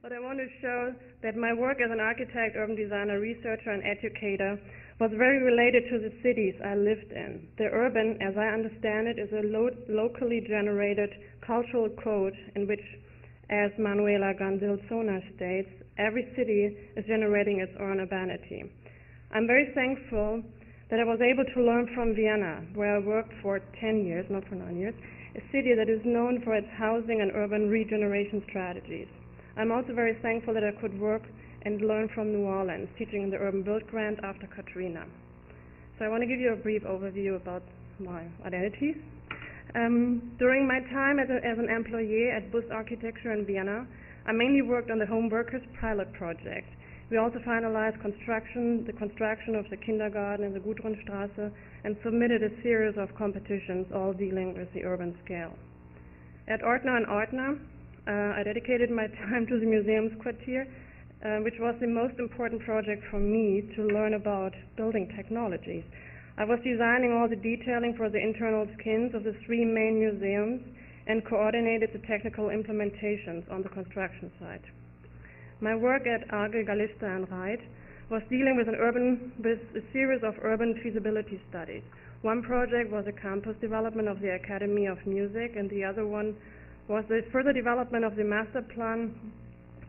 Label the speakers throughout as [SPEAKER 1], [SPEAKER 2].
[SPEAKER 1] But I want to show that my work as an architect, urban designer, researcher, and educator was very related to the cities I lived in. The urban, as I understand it, is a locally generated cultural code in which, as Manuela Gandil-Zona states, every city is generating its own urbanity. I'm very thankful that I was able to learn from Vienna, where I worked for 10 years, not for 9 years, a city that is known for its housing and urban regeneration strategies. I'm also very thankful that I could work and learn from New Orleans, teaching in the Urban Build Grant after Katrina. So I want to give you a brief overview about my identities. During my time as an employee at Bus Architecture in Vienna, I mainly worked on the Home Workers pilot project. We also finalized the construction of the kindergarten in the Gudrunstraße, and submitted a series of competitions, all dealing with the urban scale. At Ortner and Ortner, I dedicated my time to the Museumsquartier, which was the most important project for me to learn about building technologies. I was designing all the detailing for the internal skins of the 3 main museums and coordinated the technical implementations on the construction site. My work at Arge, Galista and Reit was dealing with a series of urban feasibility studies. One project was a campus development of the Academy of Music, and the other one was the further development of the master plan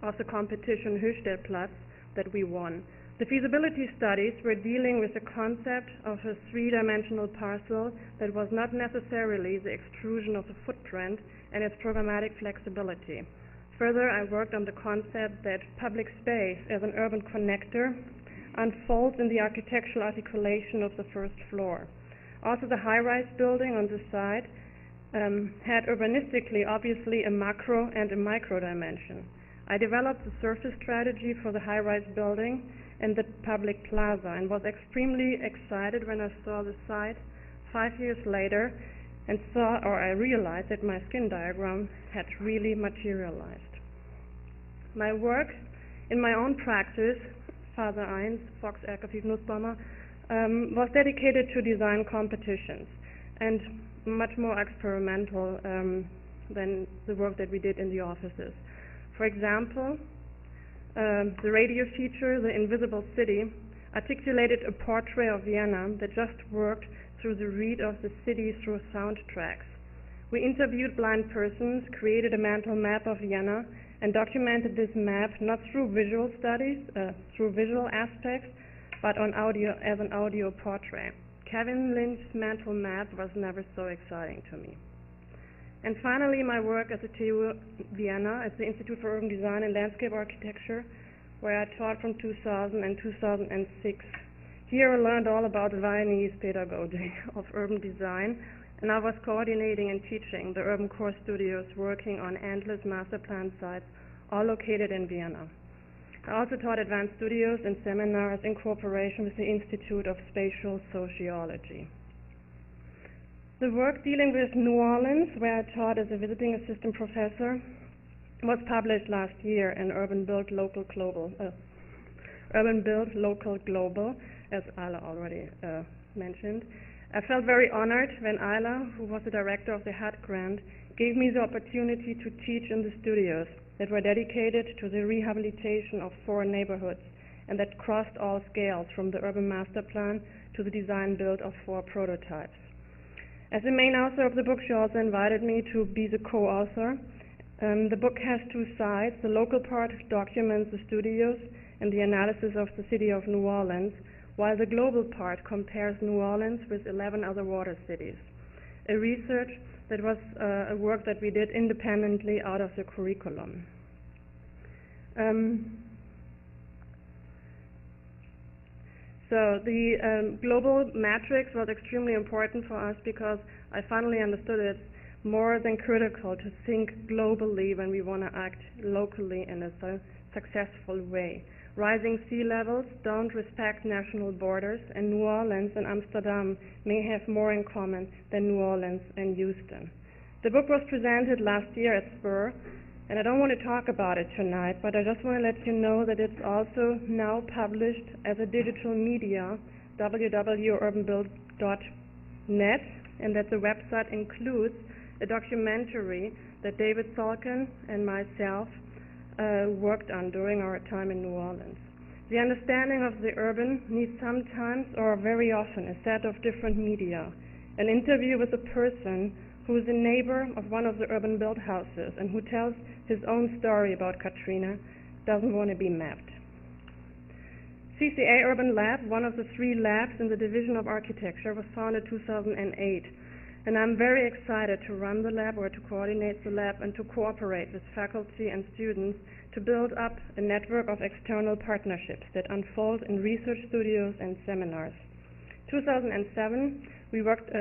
[SPEAKER 1] of the competition Höchstadtplatz that we won. The feasibility studies were dealing with the concept of a 3-dimensional parcel that was not necessarily the extrusion of the footprint and its programmatic flexibility. Further, I worked on the concept that public space as an urban connector unfolds in the architectural articulation of the first floor. Also, the high-rise building on the site had urbanistically, obviously, a macro and a micro dimension. I developed the surface strategy for the high-rise building and the public plaza, and was extremely excited when I saw the site 5 years later and I realized that my skin diagram had really materialized. My work in my own practice, Phase 1, Fox, Erkafiv, Nussbaumer, was dedicated to design competitions and much more experimental than the work that we did in the offices. For example, the radio feature, The Invisible City, articulated a portrait of Vienna that just worked through the read of the city through soundtracks. We interviewed blind persons, created a mental map of Vienna, and documented this map not through visual studies, through visual aspects, but on audio, as an audio portrait. Kevin Lynch's mental map was never so exciting to me. And finally, my work at the TU Vienna, at the Institute for Urban Design and Landscape Architecture, where I taught from 2000 and 2006. Here I learned all about the Viennese pedagogy of urban design, and I was coordinating and teaching the urban core studios working on endless master plan sites, all located in Vienna. I also taught advanced studios and seminars in cooperation with the Institute of Spatial Sociology. The work dealing with New Orleans, where I taught as a visiting assistant professor, was published last year in Urban Build Local Global, as Ayla already mentioned. I felt very honored when Ayla, who was the director of the HUD grant, gave me the opportunity to teach in the studios that were dedicated to the rehabilitation of 4 neighborhoods and that crossed all scales, from the urban master plan to the design build of 4 prototypes. As the main author of the book, she also invited me to be the co-author. The book has 2 sides. The local part documents the studios and the analysis of the city of New Orleans, while the global part compares New Orleans with 11 other water cities. A research that was a work that we did independently out of the curriculum. So the global matrix was extremely important for us because I finally understood it's more than critical to think globally when we want to act locally in a successful way. Rising sea levels don't respect national borders, and New Orleans and Amsterdam may have more in common than New Orleans and Houston. The book was presented last year at SPUR, and I don't want to talk about it tonight, but I just want to let you know that it's also now published as a digital media, www.urbanbuild.net, and that the website includes a documentary that David Salkin and myself worked on during our time in New Orleans. The understanding of the urban needs sometimes or very often a set of different media. An interview with a person who is a neighbor of one of the urban built houses and who tells his own story about Katrina doesn't want to be mapped. CCA Urban Lab, one of the 3 labs in the Division of Architecture, was founded in 2008. And I'm very excited to run the lab or to coordinate the lab and to cooperate with faculty and students to build up a network of external partnerships that unfold in research studios and seminars. 2009, we worked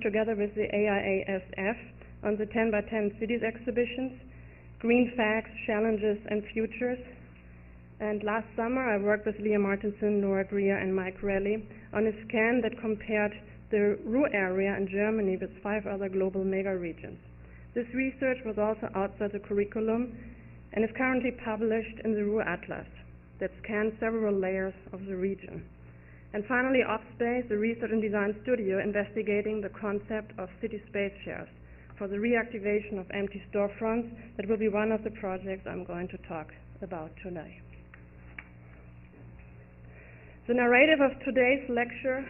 [SPEAKER 1] together with the AIASF on the 10 by 10 cities exhibitions, Green Facts, Challenges and Futures. And last summer I worked with Leah Martinson, Nora Greer and Mike Relly on a scan that compared the Ruhr area in Germany with 5 other global mega-regions. This research was also outside the curriculum and is currently published in the Ruhr Atlas that scans several layers of the region. And finally, Offspace, the research and design studio investigating the concept of city space shares for the reactivation of empty storefronts. That will be one of the projects I'm going to talk about today. The narrative of today's lecture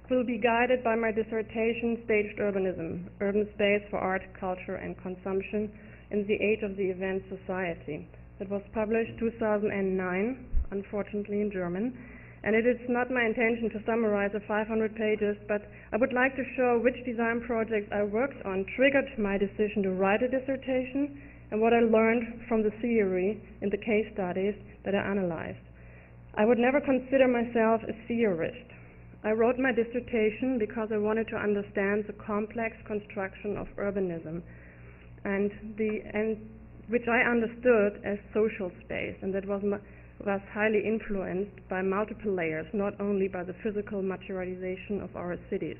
[SPEAKER 1] will be guided by my dissertation, Staged Urbanism, Urban Space for Art, Culture and Consumption in the Age of the Event Society. It was published 2009, unfortunately in German, and it is not my intention to summarize the 500 pages, but I would like to show which design projects I worked on triggered my decision to write a dissertation and what I learned from the theory in the case studies that I analyzed. I would never consider myself a theorist. I wrote my dissertation because I wanted to understand the complex construction of urbanism and which I understood as social space, and that was highly influenced by multiple layers, not only by the physical materialization of our cities.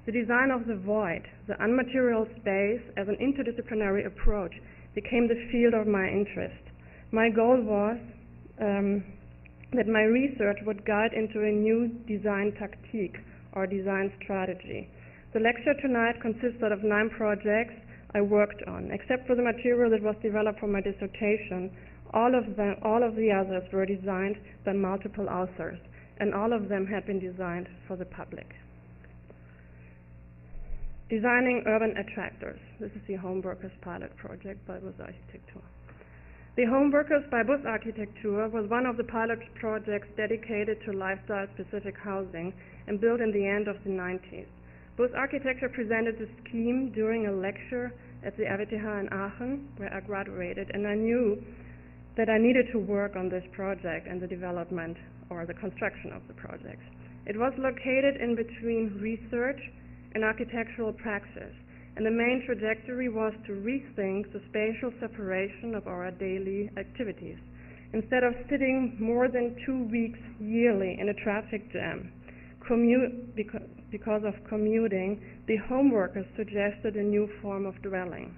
[SPEAKER 1] The design of the void, the unmaterial space as an interdisciplinary approach became the field of my interest. My goal was that my research would guide into a new design tactique or design strategy. The lecture tonight consists of 9 projects I worked on. Except for the material that was developed for my dissertation, all of the others were designed by multiple authors, and all of them had been designed for the public. Designing urban attractors. This is the Homeworkers pilot project by Bus Architektur. The Homeworkers by Bus Architektur was one of the pilot projects dedicated to lifestyle-specific housing and built in the end of the 90s. Bus Architektur presented the scheme during a lecture at the RWTH in Aachen, where I graduated, and I knew that I needed to work on this project and the development or the construction of the project. It was located in between research and architectural praxis, and the main trajectory was to rethink the spatial separation of our daily activities. Instead of sitting more than 2 weeks yearly in a traffic jam, because of commuting, the homeworkers suggested a new form of dwelling.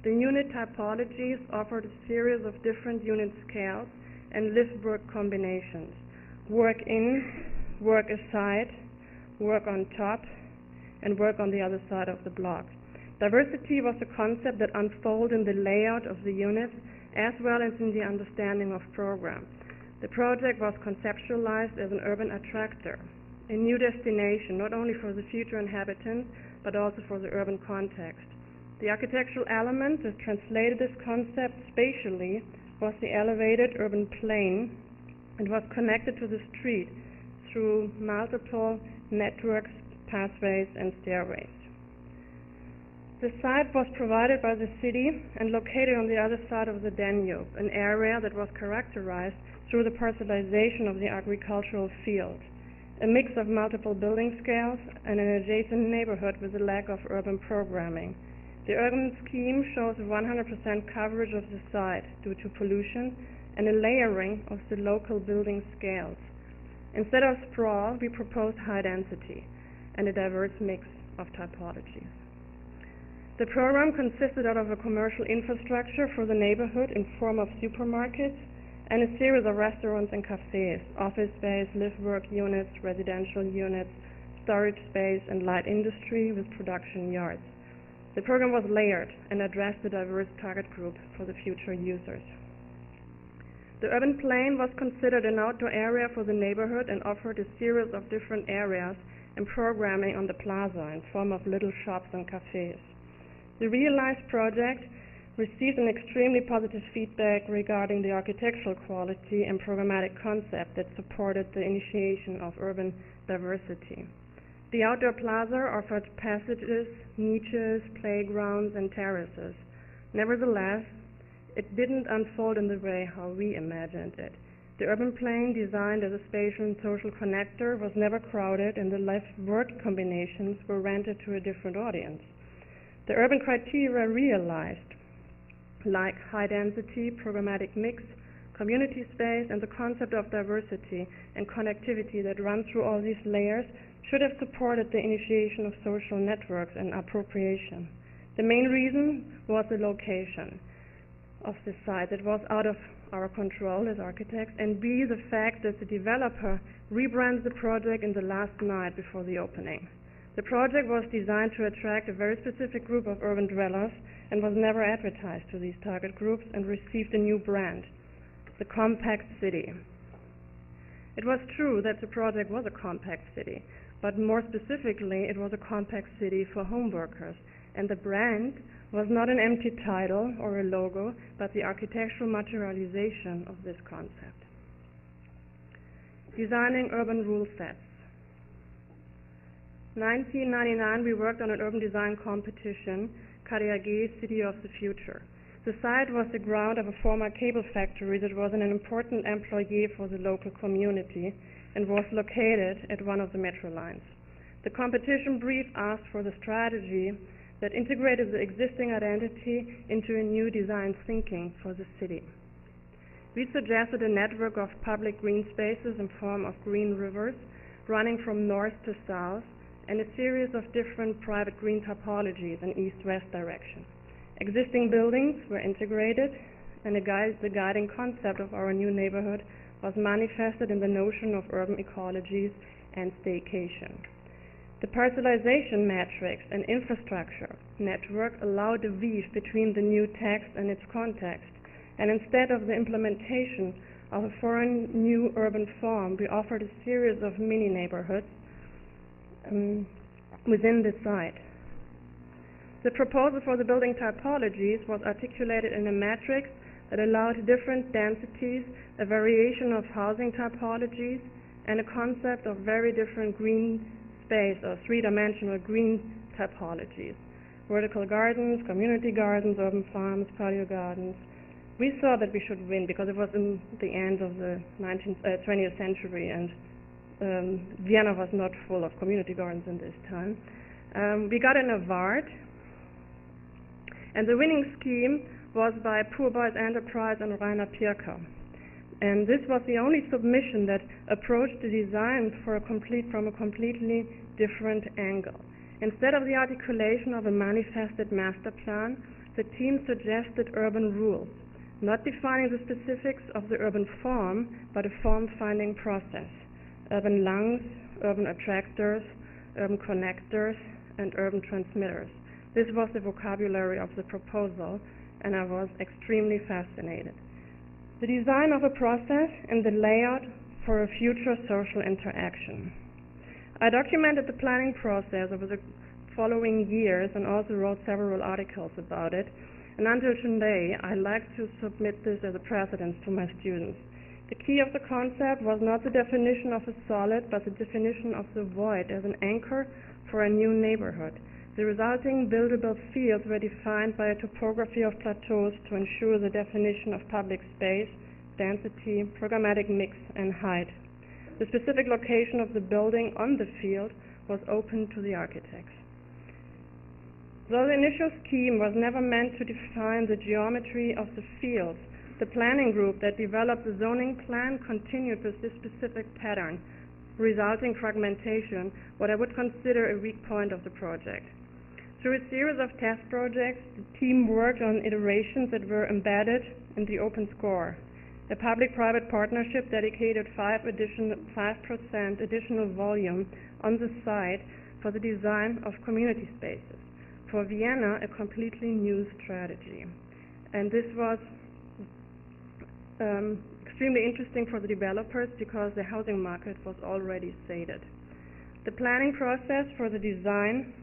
[SPEAKER 1] The unit typologies offered a series of different unit scales and live-work combinations: work in, work aside, work on top, and work on the other side of the block. Diversity was a concept that unfolded in the layout of the units as well as in the understanding of program. The project was conceptualized as an urban attractor, a new destination not only for the future inhabitants but also for the urban context. The architectural element that translated this concept spatially was the elevated urban plane and was connected to the street through multiple networks, pathways and stairways. The site was provided by the city and located on the other side of the Danube, an area that was characterized through the parcelization of the agricultural field, a mix of multiple building scales and an adjacent neighborhood with a lack of urban programming. The urban scheme shows 100% coverage of the site due to pollution and a layering of the local building scales. Instead of sprawl, we proposed high density and a diverse mix of typologies. The program consisted of a commercial infrastructure for the neighborhood in form of supermarkets and a series of restaurants and cafes, office space, live-work units, residential units, storage space, and light industry with production yards. The program was layered and addressed the diverse target group for the future users. The urban plane was considered an outdoor area for the neighborhood and offered a series of different areas and programming on the plaza in form of little shops and cafes. The realized project received an extremely positive feedback regarding the architectural quality and programmatic concept that supported the initiation of urban diversity. The outdoor plaza offered passages, niches, playgrounds, and terraces. Nevertheless, it didn't unfold in the way how we imagined it. The urban plane, designed as a spatial and social connector, was never crowded, and the life-work combinations were rented to a different audience. The urban criteria realized, like high density, programmatic mix, community space, and the concept of diversity and connectivity that run through all these layers, should have supported the initiation of social networks and appropriation. The main reason was the location of the site. It was out of our control as architects, and B, the fact that the developer rebrands the project in the last night before the opening. The project was designed to attract a very specific group of urban dwellers and was never advertised to these target groups and received a new brand, the Compact City. It was true that the project was a compact city, but more specifically, it was a compact city for home workers, and the brand was not an empty title or a logo, but the architectural materialization of this concept. Designing urban rule sets. 1999, we worked on an urban design competition, KDAG, City of the Future. The site was the ground of a former cable factory that was an important employee for the local community and was located at one of the metro lines. The competition brief asked for the strategy that integrated the existing identity into a new design thinking for the city. We suggested a network of public green spaces in form of green rivers running from north to south, and a series of different private green topologies in east-west direction. Existing buildings were integrated, and the guiding concept of our new neighborhood was manifested in the notion of urban ecologies and staycation. The parcelization matrix and infrastructure network allowed a weave between the new text and its context, and instead of the implementation of a foreign new urban form, we offered a series of mini neighborhoods within the site. The proposal for the building typologies was articulated in a matrix that allowed different densities, a variation of housing typologies, and a concept of very different green space or three-dimensional green typologies: vertical gardens, community gardens, urban farms, patio gardens. We saw that we should win because it was in the end of the 20th century, and Vienna was not full of community gardens in this time. We got an award, and the winning scheme was by Poor Boys Enterprise and Rainer Pirker. And this was the only submission that approached the design from a completely different angle. Instead of the articulation of a manifested master plan, the team suggested urban rules, not defining the specifics of the urban form, but a form-finding process: urban lungs, urban attractors, urban connectors, and urban transmitters. This was the vocabulary of the proposal, and I was extremely fascinated. The design of a process and the layout for a future social interaction. I documented the planning process over the following years and also wrote several articles about it, and until today I like to submit this as a precedent to my students. The key of the concept was not the definition of a solid, but the definition of the void as an anchor for a new neighborhood. The resulting buildable fields were defined by a topography of plateaus to ensure the definition of public space, density, programmatic mix, and height. The specific location of the building on the field was open to the architects. Though the initial scheme was never meant to define the geometry of the fields, the planning group that developed the zoning plan continued with this specific pattern, resulting fragmentation, what I would consider a weak point of the project. Through a series of test projects, the team worked on iterations that were embedded in the open score. A public-private partnership dedicated 5% additional volume on the site for the design of community spaces. For Vienna, a completely new strategy. And this was extremely interesting for the developers because the housing market was already sated. The planning process for the design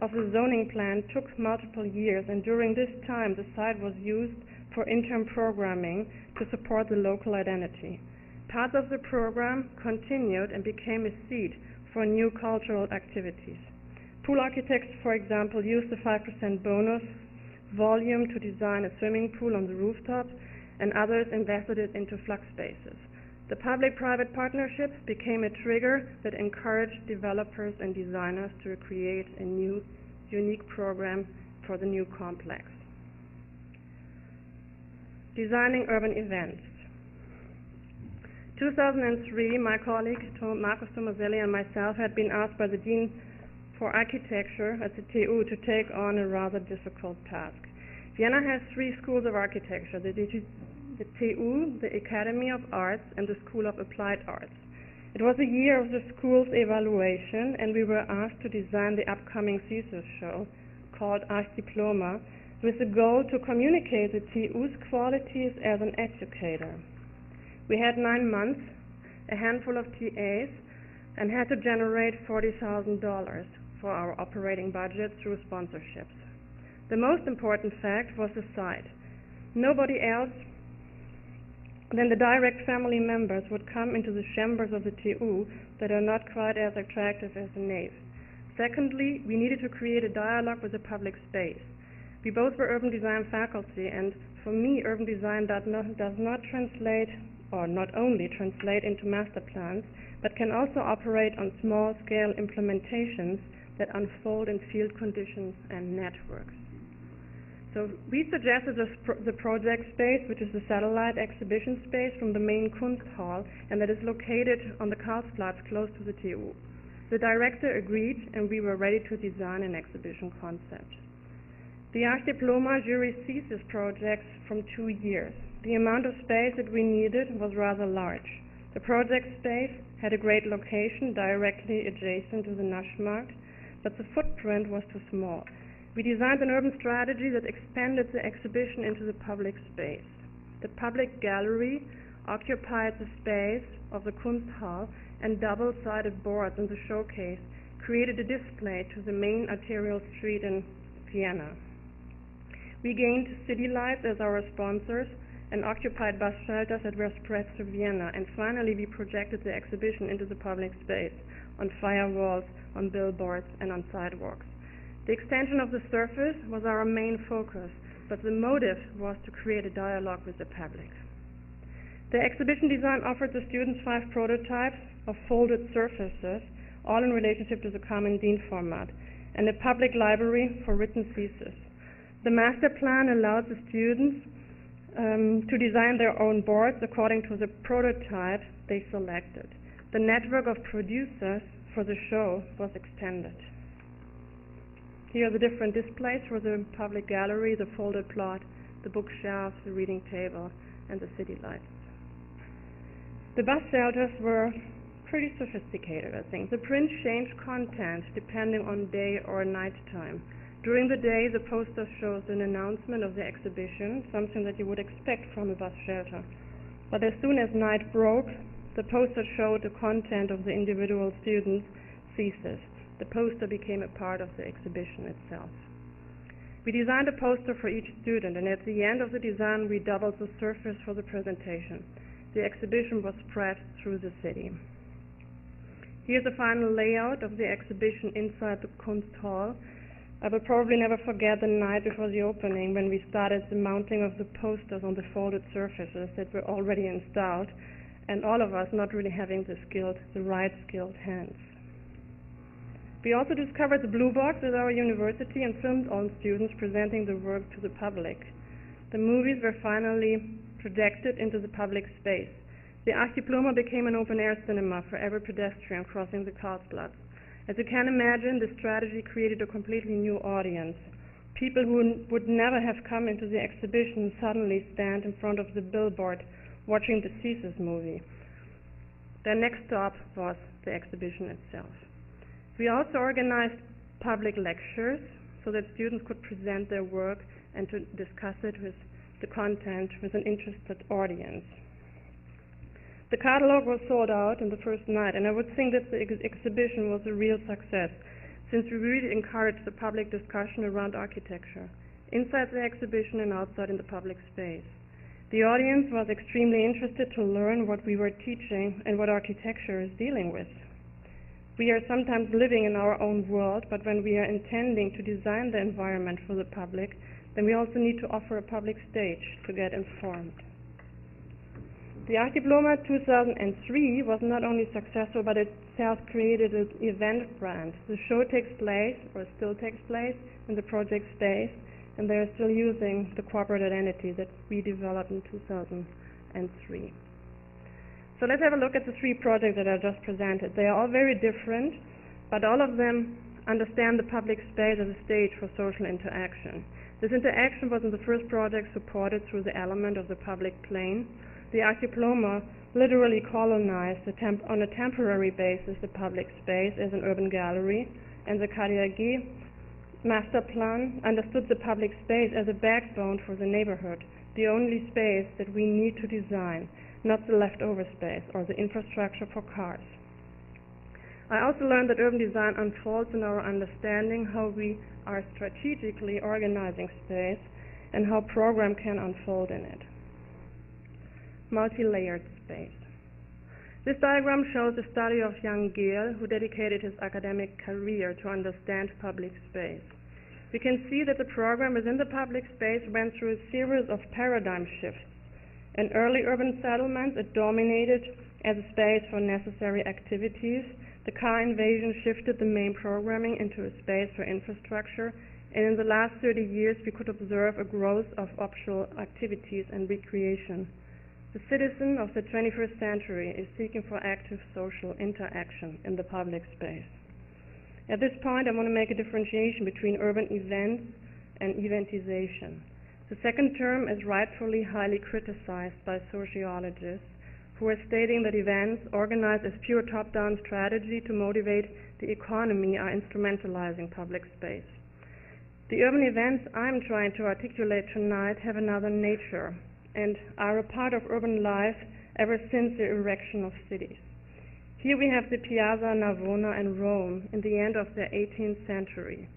[SPEAKER 1] of the zoning plan took multiple years, and during this time the site was used for interim programming to support the local identity. Parts of the program continued and became a seed for new cultural activities. Pool architects, for example, used the 5% bonus volume to design a swimming pool on the rooftops, and others invested it into flux spaces. The public-private partnerships became a trigger that encouraged developers and designers to create a new, unique program for the new complex. Designing urban events. 2003, my colleague Marcus Tomaselli and myself had been asked by the Dean for Architecture at the TU to take on a rather difficult task. Vienna has 3 schools of architecture, the TU, the Academy of Arts, and the School of Applied Arts. It was a year of the school's evaluation, and we were asked to design the upcoming thesis show called Archdiploma, with the goal to communicate the TU's qualities as an educator. We had 9 months, a handful of TAs, and had to generate $40,000 for our operating budget through sponsorships. The most important fact was the site. Nobody else than the direct family members would come into the chambers of the TU that are not quite as attractive as the nave. Secondly, we needed to create a dialogue with the public space. We both were urban design faculty, and for me, urban design does not translate, or not only translate into master plans, but can also operate on small-scale implementations that unfold in field conditions and networks. So we suggested the project space, which is the satellite exhibition space from the main Kunsthal, and that is located on the Karlsplatz close to the TU. The director agreed, and we were ready to design an exhibition concept. The Archdiploma jury sees this project from 2 years. The amount of space that we needed was rather large. The project space had a great location directly adjacent to the Naschmarkt, but the footprint was too small. We designed an urban strategy that expanded the exhibition into the public space. The public gallery occupied the space of the Kunsthal, and double-sided boards in the showcase created a display to the main arterial street in Vienna. We gained city lights as our sponsors and occupied bus shelters that were spread through Vienna, and finally we projected the exhibition into the public space, on firewalls, on billboards, and on sidewalks. The extension of the surface was our main focus, but the motive was to create a dialogue with the public. The exhibition design offered the students 5 prototypes of folded surfaces, all in relationship to the common DIN format, and a public library for written thesis. The master plan allowed the students to design their own boards according to the prototype they selected. The network of producers for the show was extended. Here are the different displays for the public gallery, the folded plot, the bookshelves, the reading table, and the city lights. The bus shelters were pretty sophisticated, I think. The print changed content depending on day or night time. During the day, the poster shows an announcement of the exhibition, something that you would expect from a bus shelter. But as soon as night broke, the poster showed the content of the individual student's thesis. The poster became a part of the exhibition itself. We designed a poster for each student, and at the end of the design, we doubled the surface for the presentation. The exhibition was spread through the city. Here's the final layout of the exhibition inside the Kunsthal. I will probably never forget the night before the opening when we started the mounting of the posters on the folded surfaces that were already installed, and all of us not really having the right skilled hands. We also discovered the blue box at our university and filmed all students presenting the work to the public. The movies were finally projected into the public space. The Archdiploma became an open-air cinema for every pedestrian crossing the Karlsplatz. As you can imagine, this strategy created a completely new audience. People who would never have come into the exhibition suddenly stand in front of the billboard watching the thesis movie. Their next stop was the exhibition itself. We also organized public lectures so that students could present their work and to discuss it with the content with an interested audience. The catalog was sold out in the first night, and I would think that the exhibition was a real success, since we really encouraged the public discussion around architecture, inside the exhibition and outside in the public space. The audience was extremely interested to learn what we were teaching and what architecture is dealing with. We are sometimes living in our own world, but when we are intending to design the environment for the public, then we also need to offer a public stage to get informed. The Archidiploma 2003 was not only successful, but it self-created an event brand. The show takes place, or still takes place, in the project space, and they are still using the corporate identity that we developed in 2003. So let's have a look at the three projects that I just presented. They are all very different, but all of them understand the public space as a stage for social interaction. This interaction was in the first project supported through the element of the public plane. The Archidiploma literally colonized on a temporary basis the public space as an urban gallery, and the KDAG master plan understood the public space as a backbone for the neighborhood, the only space that we need to design, not the leftover space or the infrastructure for cars. I also learned that urban design unfolds in our understanding how we are strategically organizing space and how program can unfold in it. Multi-layered space. This diagram shows the study of young Gale, who dedicated his academic career to understand public space. We can see that the program within the public space went through a series of paradigm shifts. In early urban settlements, it dominated as a space for necessary activities. The car invasion shifted the main programming into a space for infrastructure, and in the last 30 years we could observe a growth of optional activities and recreation. The citizen of the 21st century is seeking for active social interaction in the public space. At this point, I want to make a differentiation between urban events and eventization. The second term is rightfully highly criticized by sociologists, who are stating that events organized as pure top-down strategy to motivate the economy are instrumentalizing public space. The urban events I'm trying to articulate tonight have another nature and are a part of urban life ever since the erection of cities. Here we have the Piazza Navona in Rome in the end of the 18th century.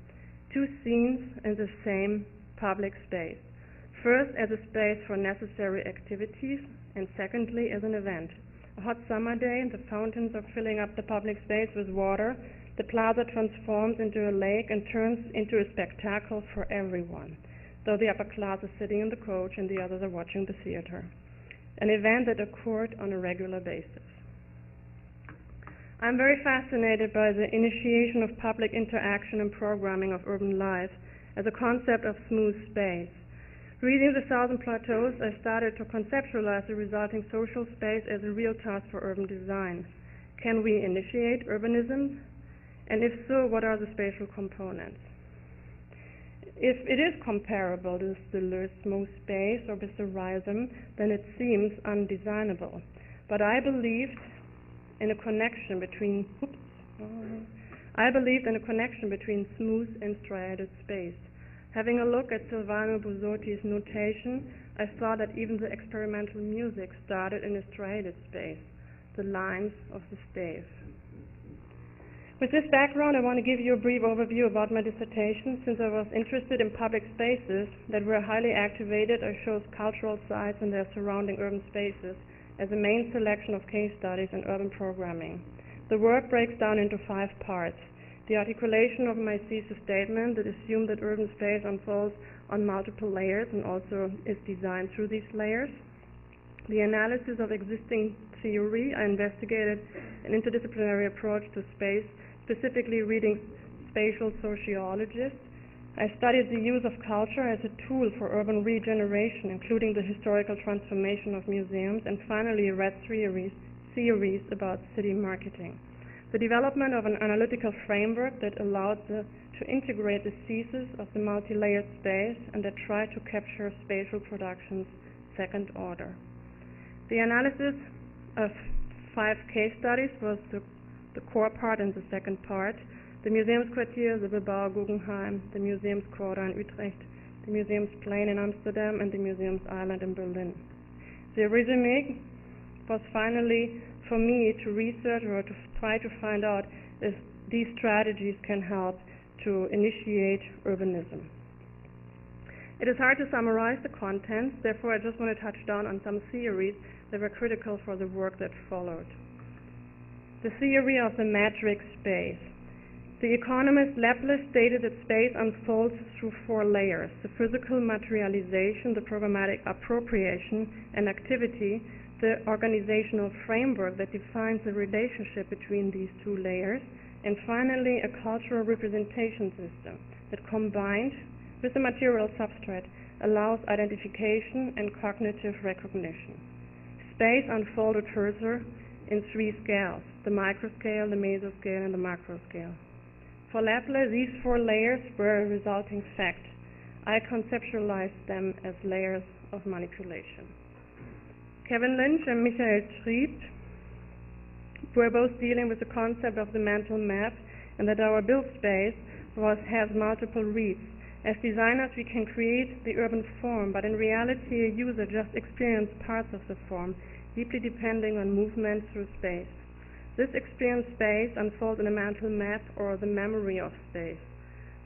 [SPEAKER 1] Two scenes in the same public space. First as a space for necessary activities, and secondly as an event. A hot summer day, the fountains are filling up the public space with water. The plaza transforms into a lake and turns into a spectacle for everyone, though the upper class is sitting in the coach and the others are watching the theater. An event that occurred on a regular basis. I'm very fascinated by the initiation of public interaction and programming of urban life as a concept of smooth space. Reading the Southern Plateaus, I started to conceptualize the resulting social space as a real task for urban design. Can we initiate urbanism? And if so, what are the spatial components? If it is comparable to the smooth space or with the rhythm, then it seems undesignable. But I believed in a connection between smooth and striated space. Having a look at Silvano Busotti's notation, I saw that even the experimental music started in a striated space, the lines of the stave. With this background, I want to give you a brief overview about my dissertation. Since I was interested in public spaces that were highly activated, I chose cultural sites and their surrounding urban spaces as a main selection of case studies in urban programming. The work breaks down into 5 parts. The articulation of my thesis statement that assumed that urban space unfolds on multiple layers and also is designed through these layers. The analysis of existing theory. I investigated an interdisciplinary approach to space, specifically reading spatial sociologists. I studied the use of culture as a tool for urban regeneration, including the historical transformation of museums, and finally read theories about city marketing. The development of an analytical framework that allowed to integrate the thesis of the multi-layered space and that tried to capture spatial production's second order. The analysis of 5 case studies was the core part and the second part. the Museumsquartier, the Bilbao Guggenheim, the Museumsquarter in Utrecht, the Museumsplein in Amsterdam, and the Museums Island in Berlin. The resume was finally for me to research or to try to find out if these strategies can help to initiate urbanism. It is hard to summarize the contents, therefore I just want to touch down on some theories that were critical for the work that followed. The theory of the matrix space. The economist Laplace stated that space unfolds through 4 layers: the physical materialization, the programmatic appropriation and activity, the organizational framework that defines the relationship between these 2 layers, and finally a cultural representation system that, combined with the material substrate, allows identification and cognitive recognition. Space unfolded further in 3 scales: the microscale, the mesoscale, and the macroscale. For Laplace, these 4 layers were a resulting fact. I conceptualized them as layers of manipulation. Kevin Lynch and Michael Schrieb were both dealing with the concept of the mental map, and that our built space has multiple reads. As designers, we can create the urban form, but in reality a user just experiences parts of the form, deeply depending on movement through space. This experienced space unfolds in a mental map, or the memory of space.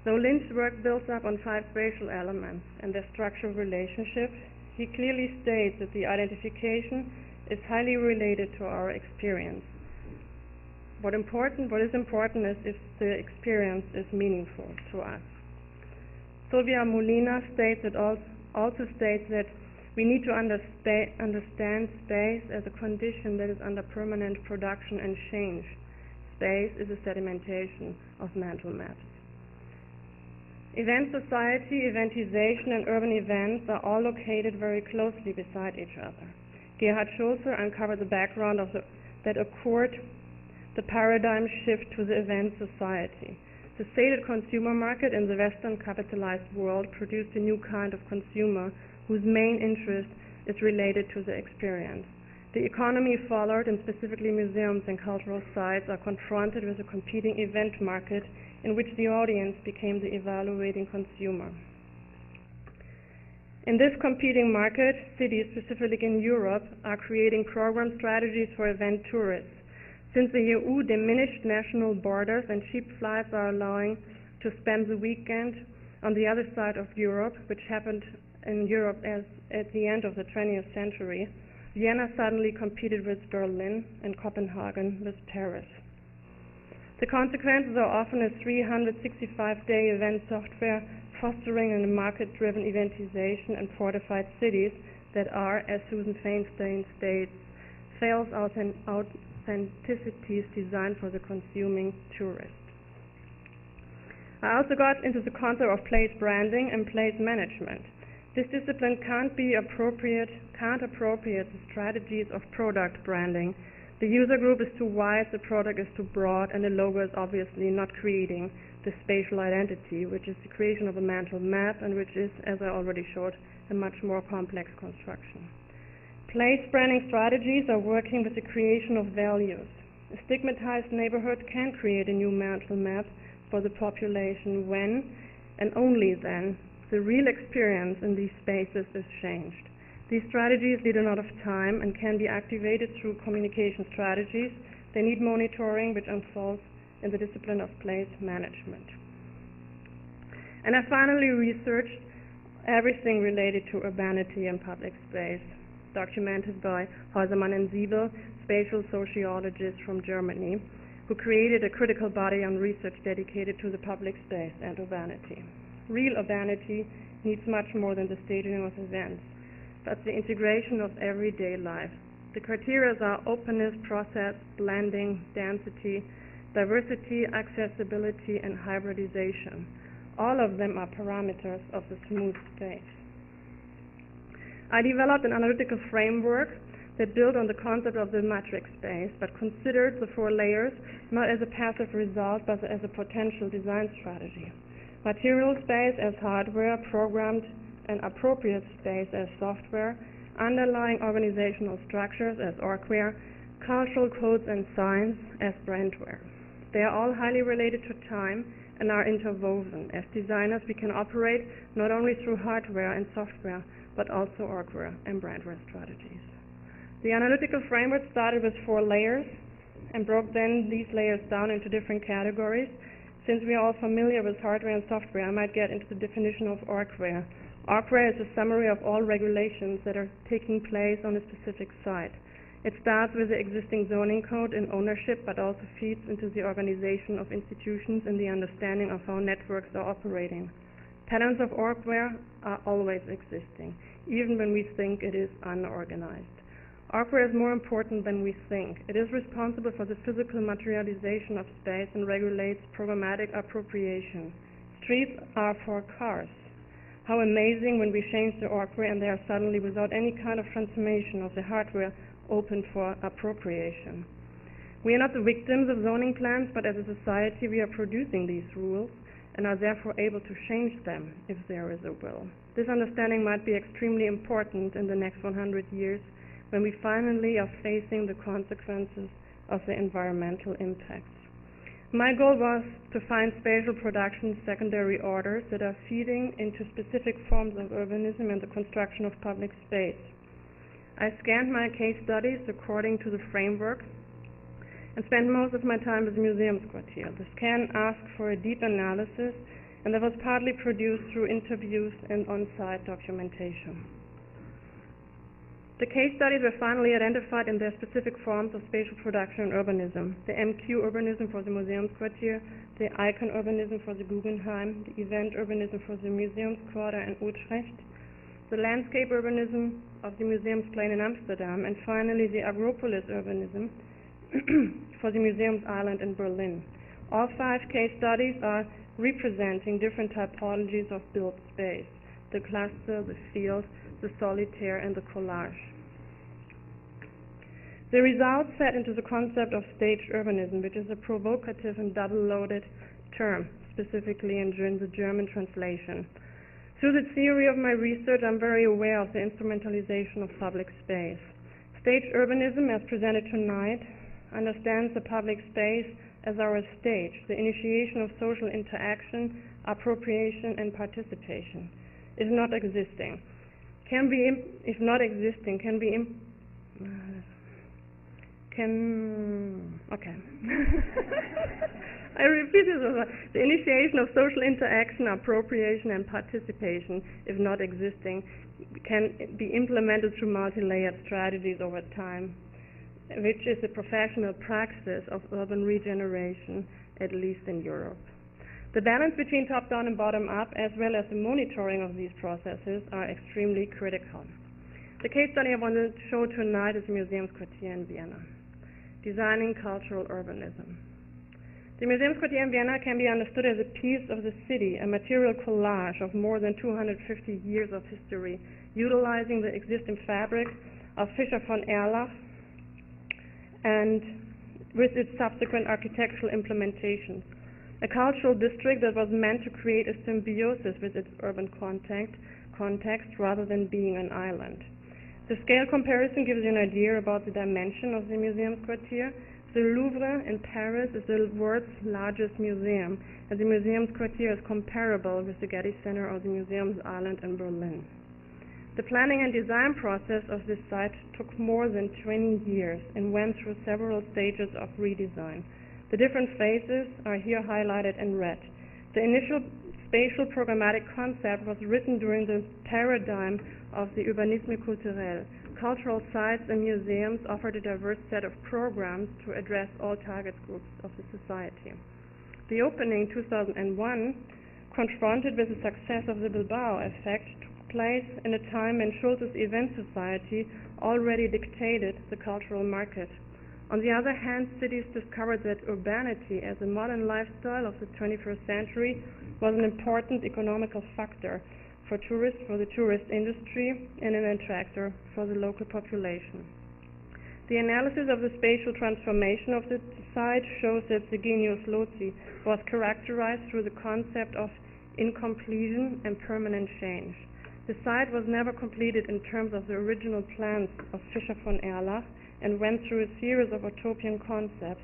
[SPEAKER 1] Though Lynch's work builds up on 5 spatial elements and their structural relationship, he clearly states that the identification is highly related to our experience. What is important is if the experience is meaningful to us. Silvia Molina also states that we need to understand space as a condition that is under permanent production and change. Space is a sedimentation of mental maps. Event society, eventization, and urban events are all located very closely beside each other. Gerhard Schulze uncovered the background that occurred, the paradigm shift to the event society. The stated consumer market in the Western capitalized world produced a new kind of consumer whose main interest is related to the experience. The economy followed, and specifically museums and cultural sites are confronted with a competing event market in which the audience became the evaluating consumer. In this competing market, cities, specifically in Europe, are creating program strategies for event tourists. Since the EU diminished national borders and cheap flights are allowing to spend the weekend on the other side of Europe, which happened in Europe at the end of the 20th century, Vienna suddenly competed with Berlin and Copenhagen with Paris. The consequences are often a 365-day event software fostering a market-driven eventization and fortified cities that are, as Susan Feinstein states, fails authenticities designed for the consuming tourist. I also got into the concept of place branding and place management. This discipline can't appropriate the strategies of product branding. The user group is too wide, the product is too broad, and the logo is obviously not creating the spatial identity, which is the creation of a mental map, and which is, as I already showed, a much more complex construction. Place branding strategies are working with the creation of values. A stigmatized neighborhood can create a new mental map for the population when, and only then, the real experience in these spaces is changed. These strategies need a lot of time and can be activated through communication strategies. They need monitoring, which unfolds in the discipline of place management. And I finally researched everything related to urbanity and public space, documented by Häusermann and Siebel, spatial sociologists from Germany, who created a critical body on research dedicated to the public space and urbanity. Real urbanity needs much more than the staging of events, but the integration of everyday life. The criteria are openness, process, blending, density, diversity, accessibility, and hybridization. All of them are parameters of the smooth space. I developed an analytical framework that built on the concept of the matrix space, but considered the 4 layers not as a passive result, but as a potential design strategy. Material space as hardware, programmed and appropriate space as software, underlying organizational structures as orgware, cultural codes and signs as brandware. They are all highly related to time and are interwoven. As designers, we can operate not only through hardware and software, but also orgware and brandware strategies. The analytical framework started with 4 layers and broke then these layers down into different categories. Since we are all familiar with hardware and software, I might get into the definition of orgware. Orgware is a summary of all regulations that are taking place on a specific site. It starts with the existing zoning code and ownership, but also feeds into the organization of institutions and the understanding of how networks are operating. Patterns of orgware are always existing, even when we think it is unorganized. Orgware is more important than we think. It is responsible for the physical materialization of space and regulates programmatic appropriation. Streets are for cars. How amazing when we change the orgware and they are suddenly, without any kind of transformation of the hardware, open for appropriation. We are not the victims of zoning plans, but as a society we are producing these rules and are therefore able to change them if there is a will. This understanding might be extremely important in the next 100 years when we finally are facing the consequences of the environmental impacts. My goal was to find spatial production secondary orders that are feeding into specific forms of urbanism and the construction of public space. I scanned my case studies according to the framework and spent most of my time with Museumsquartier. The scan asked for a deep analysis, and that was partly produced through interviews and on-site documentation. The case studies were finally identified in their specific forms of spatial production and urbanism: the MQ urbanism for the Museumsquartier, the icon urbanism for the Guggenheim, the event urbanism for the Museumsquarter in Utrecht, the landscape urbanism of the Museumsplein in Amsterdam, and finally the agropolis urbanism for the Museums Island in Berlin. All 5 case studies are representing different typologies of built space: the cluster, the field, the solitaire, and the collage. The results fed into the concept of staged urbanism, which is a provocative and double-loaded term, specifically in the German translation. Through the theory of my research, I'm very aware of the instrumentalization of public space. Staged urbanism, as presented tonight, understands the public space as our stage, the initiation of social interaction, appropriation, and participation. Is not existing. If not existing, can be okay. I repeat this. The initiation of social interaction, appropriation, and participation, if not existing, can be implemented through multi-layered strategies over time, which is a professional praxis of urban regeneration, at least in Europe. The balance between top-down and bottom-up, as well as the monitoring of these processes, are extremely critical. The case study I want to show tonight is Museumsquartier in Vienna, designing cultural urbanism. The Museumsquartier in Vienna can be understood as a piece of the city, a material collage of more than 250 years of history, utilizing the existing fabric of Fischer von Erlach and with its subsequent architectural implementations. A cultural district that was meant to create a symbiosis with its urban context rather than being an island. The scale comparison gives you an idea about the dimension of the Museumsquartier. The Louvre in Paris is the world's largest museum, and the Museumsquartier is comparable with the Getty Center or the Museums Island in Berlin. The planning and design process of this site took more than 20 years and went through several stages of redesign. The different phases are here highlighted in red. The initial spatial programmatic concept was written during the paradigm of the urbanisme culturel. Cultural sites and museums offered a diverse set of programs to address all target groups of the society. The opening in 2001, confronted with the success of the Bilbao effect, took place in a time when Schulze's event society already dictated the cultural market. On the other hand, cities discovered that urbanity as a modern lifestyle of the 21st century was an important economical factor for tourists, for the tourist industry, and an attractor for the local population. The analysis of the spatial transformation of the site shows that the genius loci was characterized through the concept of incompletion and permanent change. The site was never completed in terms of the original plans of Fischer von Erlach, and went through a series of utopian concepts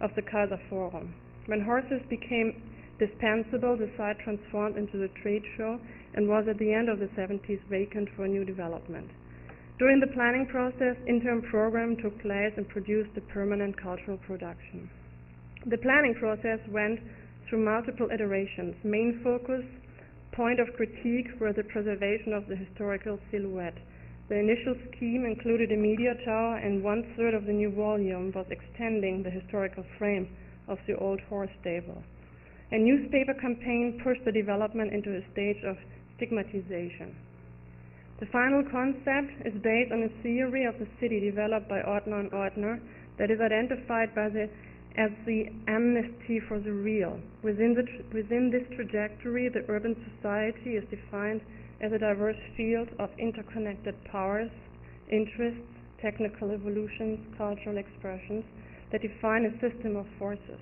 [SPEAKER 1] of the Kaiser Forum. When horses became dispensable, the site transformed into the trade show and was at the end of the 70s vacant for new development. During the planning process, interim program took place and produced a permanent cultural production. The planning process went through multiple iterations. Main focus, point of critique, were the preservation of the historical silhouette. The initial scheme included a media tower, and 1/3 of the new volume was extending the historical frame of the old horse stable. A newspaper campaign pushed the development into a stage of stigmatization. The final concept is based on a theory of the city developed by Ortner and Ortner that is identified as the amnesty for the real. Within this trajectory, the urban society is defined as a diverse field of interconnected powers, interests, technical evolutions, cultural expressions that define a system of forces.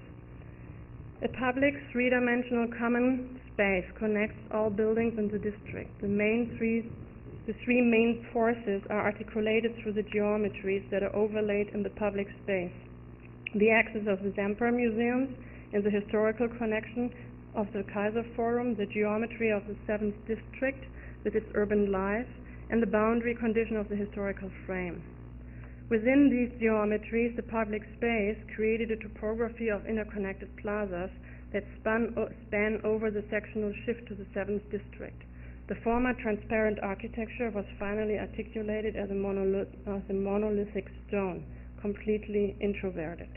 [SPEAKER 1] A public three-dimensional common space connects all buildings in the district. The three main forces are articulated through the geometries that are overlaid in the public space. The axis of the Semper museums in the historical connection of the Kaiser Forum, the geometry of the 7th district with its urban life, and the boundary condition of the historical frame. Within these geometries, the public space created a topography of interconnected plazas that span over the sectional shift to the 7th district. The former transparent architecture was finally articulated as a monolithic stone, completely introverted.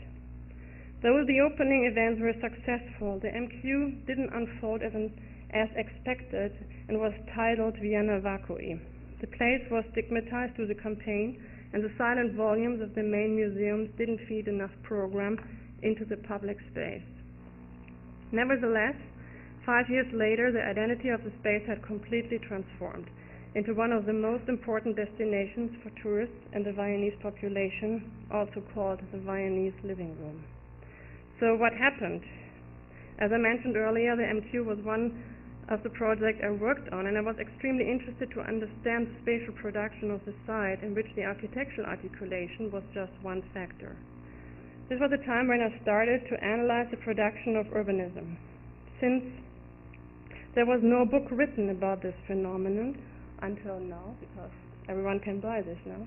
[SPEAKER 1] Though the opening events were successful, the MQ didn't unfold as expected and was titled Vienna Vacui. The place was stigmatized through the campaign, and the silent volumes of the main museums didn't feed enough program into the public space. Nevertheless, 5 years later, the identity of the space had completely transformed into one of the most important destinations for tourists and the Viennese population, also called the Viennese living room. So what happened? As I mentioned earlier, the MQ was one of the projects I worked on, and I was extremely interested to understand the spatial production of the site, in which the architectural articulation was just one factor. This was a time when I started to analyze the production of urbanism. Since there was no book written about this phenomenon until now, because everyone can buy this now.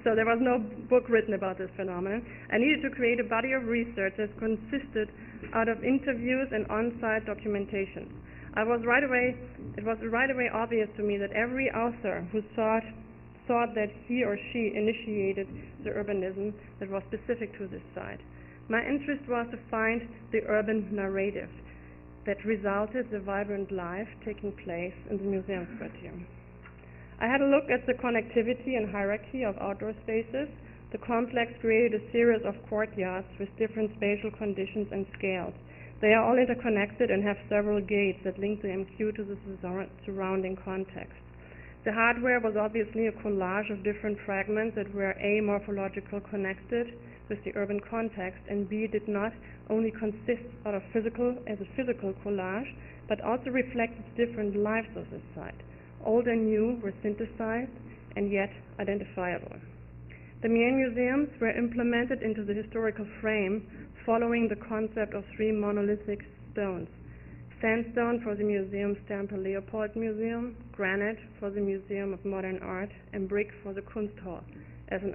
[SPEAKER 1] So there was no book written about this phenomenon. I needed to create a body of research that consisted out of interviews and on-site documentation. It was right away obvious to me that every author who thought that he or she initiated the urbanism that was specific to this site. My interest was to find the urban narrative that resulted the vibrant life taking place in the Museumsquartier. I had a look at the connectivity and hierarchy of outdoor spaces. The complex created a series of courtyards with different spatial conditions and scales. They are all interconnected and have several gates that link the MQ to the surrounding context. The hardware was obviously a collage of different fragments that were A, morphological connected with the urban context, and B, did not only consist out of a physical collage, but also reflected different lives of the site. Old and new were synthesized and yet identifiable. The main museums were implemented into the historical frame following the concept of 3 monolithic stones: sandstone for the Museum Stampe-Leopold Museum, granite for the Museum of Modern Art, and brick for the Kunsthall as an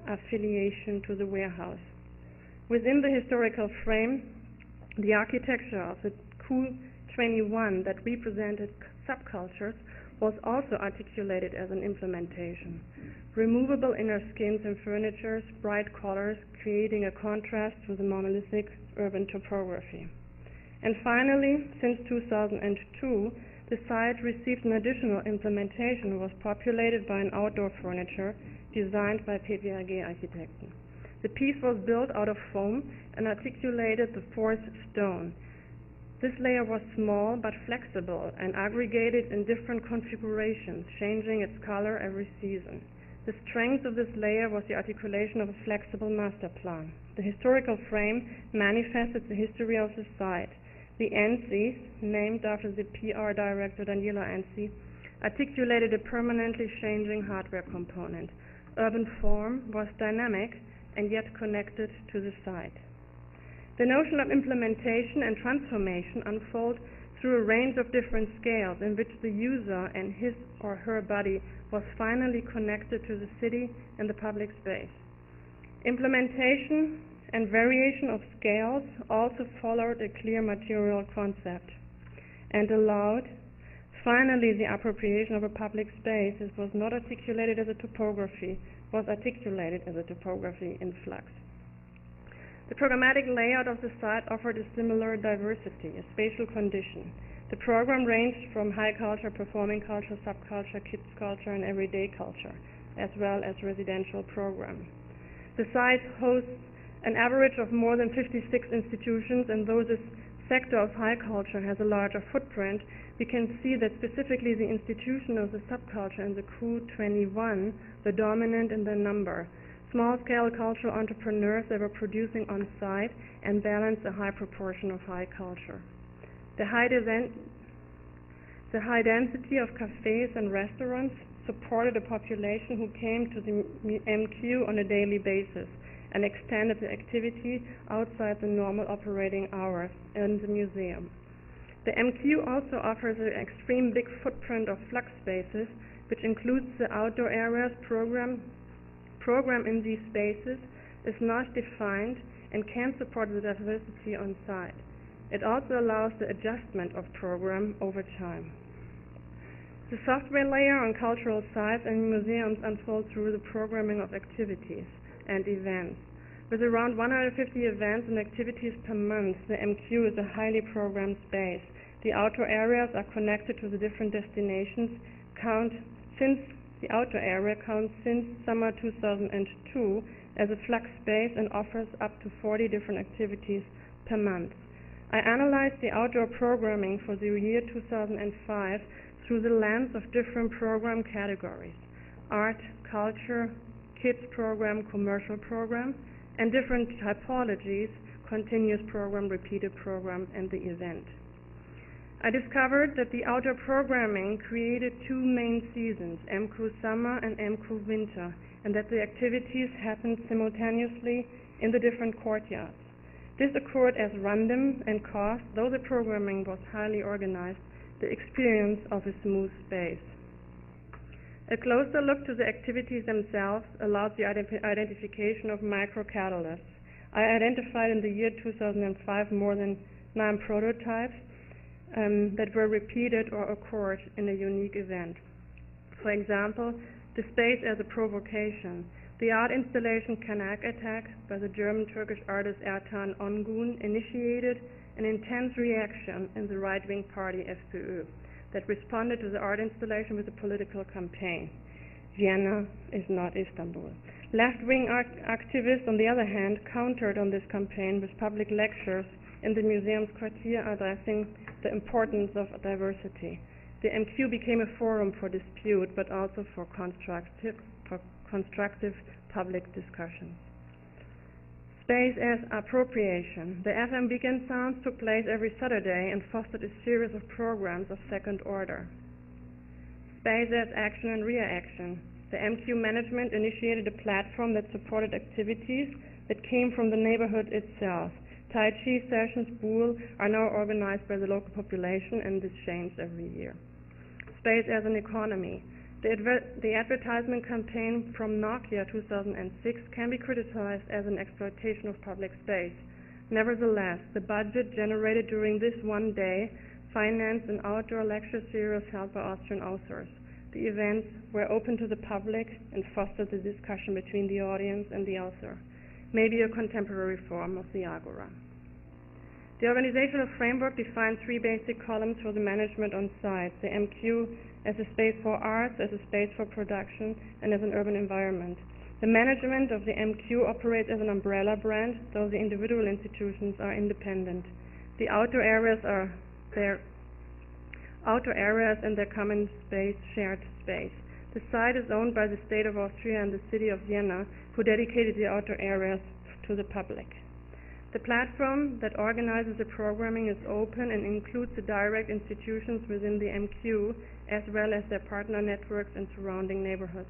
[SPEAKER 1] affiliation to the warehouse. Within the historical frame, the architecture of the Q21 that represented subcultures was also articulated as an implementation. Removable inner skins and furniture, bright colors, creating a contrast with the monolithic urban topography. And finally, since 2002, the site received an additional implementation and was populated by an outdoor furniture designed by PPAG Architekten. The piece was built out of foam and articulated the 4th stone. This layer was small but flexible and aggregated in different configurations, changing its color every season. The strength of this layer was the articulation of a flexible master plan. The historical frame manifested the history of the site. The ANSI, named after the PR director Daniela ANSI, articulated a permanently changing hardware component. urban form was dynamic and yet connected to the site. The notion of implementation and transformation unfolds through a range of different scales in which the user and his or her body was finally connected to the city and the public space. Implementation and variation of scales also followed a clear material concept and allowed finally the appropriation of a public space. It was not articulated as a topography, was articulated as a topography in flux. The programmatic layout of the site offered a similar diversity, a spatial condition. The program ranged from high culture, performing culture, subculture, kids culture, and everyday culture, as well as residential program. The site hosts an average of more than 56 institutions, and though this sector of high culture has a larger footprint, we can see that specifically the institution of the subculture and the crew 21, the dominant in their number. Small-scale cultural entrepreneurs that were producing on-site and balanced a high proportion of high culture. The high density of cafes and restaurants supported a population who came to the MQ on a daily basis and extended the activity outside the normal operating hours in the museum. The MQ also offers an extreme big footprint of flux spaces, which includes the outdoor areas. Program in these spaces is not defined and can support the diversity on site. It also allows the adjustment of program over time. The software layer on cultural sites and museums unfolds through the programming of activities and events. With around 150 events and activities per month, the MQ is a highly programmed space. The outdoor areas are connected to the different destinations The outdoor area counts since summer 2002 as a flux space and offers up to 40 different activities per month. I analyzed the outdoor programming for the year 2005 through the lens of different program categories: art, culture, kids program, commercial program, and different typologies: continuous program, repeated program, and the event. I discovered that the outdoor programming created two main seasons, MCRU summer and MCRU winter, and that the activities happened simultaneously in the different courtyards. This occurred as random and caused, though the programming was highly organized, the experience of a smooth space. A closer look to the activities themselves allowed the identification of micro-catalysts. I identified in the year 2005 more than 9 prototypes that were repeated or occurred in a unique event. For example, the space as a provocation. The art installation Kanak Attack by the German-Turkish artist Ertan Ongun initiated an intense reaction in the right-wing party FPÖ that responded to the art installation with a political campaign. Vienna is not Istanbul. Left-wing activists, on the other hand, countered on this campaign with public lectures in the museum's quartier addressing the importance of diversity. The MQ became a forum for dispute, but also for constructive public discussions. Space as appropriation. The FM Weekend Sounds took place every Saturday and fostered a series of programs of second order. Space as action and reaction. The MQ management initiated a platform that supported activities that came from the neighborhood itself. Tai Chi sessions, Boule, are now organized by the local population, and this changes every year. Space as an economy. The advertisement campaign from Nokia 2006 can be criticized as an exploitation of public space. Nevertheless, the budget generated during this one day financed an outdoor lecture series held by Austrian authors. The events were open to the public and fostered the discussion between the audience and the author, maybe a contemporary form of the agora. The organizational framework defines 3 basic columns for the management on site: the MQ as a space for arts, as a space for production, and as an urban environment. The management of the MQ operates as an umbrella brand, though the individual institutions are independent. The outdoor areas are their outdoor areas and their common space, shared space. The site is owned by the state of Austria and the city of Vienna, who dedicated the outdoor areas to the public. The platform that organizes the programming is open and includes the direct institutions within the MQ, as well as their partner networks in surrounding neighborhoods.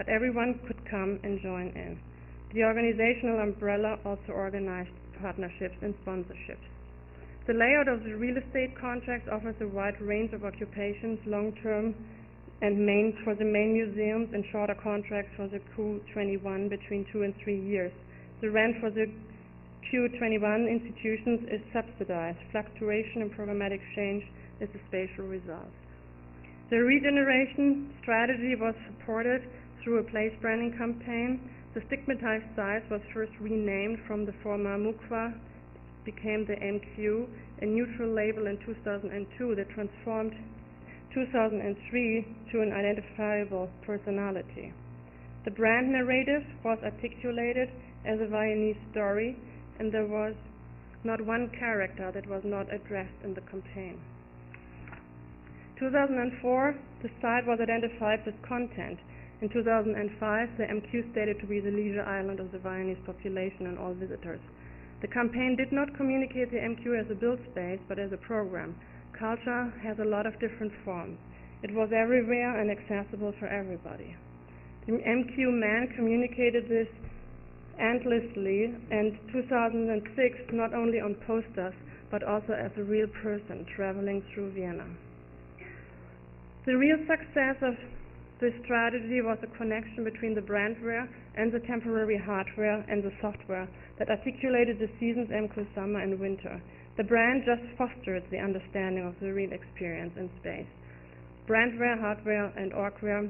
[SPEAKER 1] but everyone could come and join in. The organizational umbrella also organized partnerships and sponsorships. The layout of the real estate contracts offers a wide range of occupations, long-term and for the main museums, and shorter contracts for the Q21 between 2 and 3 years. The rent for the Q21 institutions is subsidized. Fluctuation in programmatic change is the spatial result. The regeneration strategy was supported through a place branding campaign. The stigmatized site was first renamed from the former Mukwa, became the MQ, a neutral label in 2002 that transformed 2003 to an identifiable personality. The brand narrative was articulated as a Viennese story, and there was not one character that was not addressed in the campaign. 2004, the site was identified with content. In 2005, the MQ stated to be the leisure island of the Viennese population and all visitors. The campaign did not communicate the MQ as a build space, but as a program. Culture has a lot of different forms. It was everywhere and accessible for everybody. The MQ man communicated this endlessly, and 2006 not only on posters, but also as a real person traveling through Vienna. The real success of this strategy was a connection between the brandware and the temporary hardware and the software that articulated the seasons MQ summer and winter. The brand just fostered the understanding of the real experience in space. Brandware, hardware, and orgware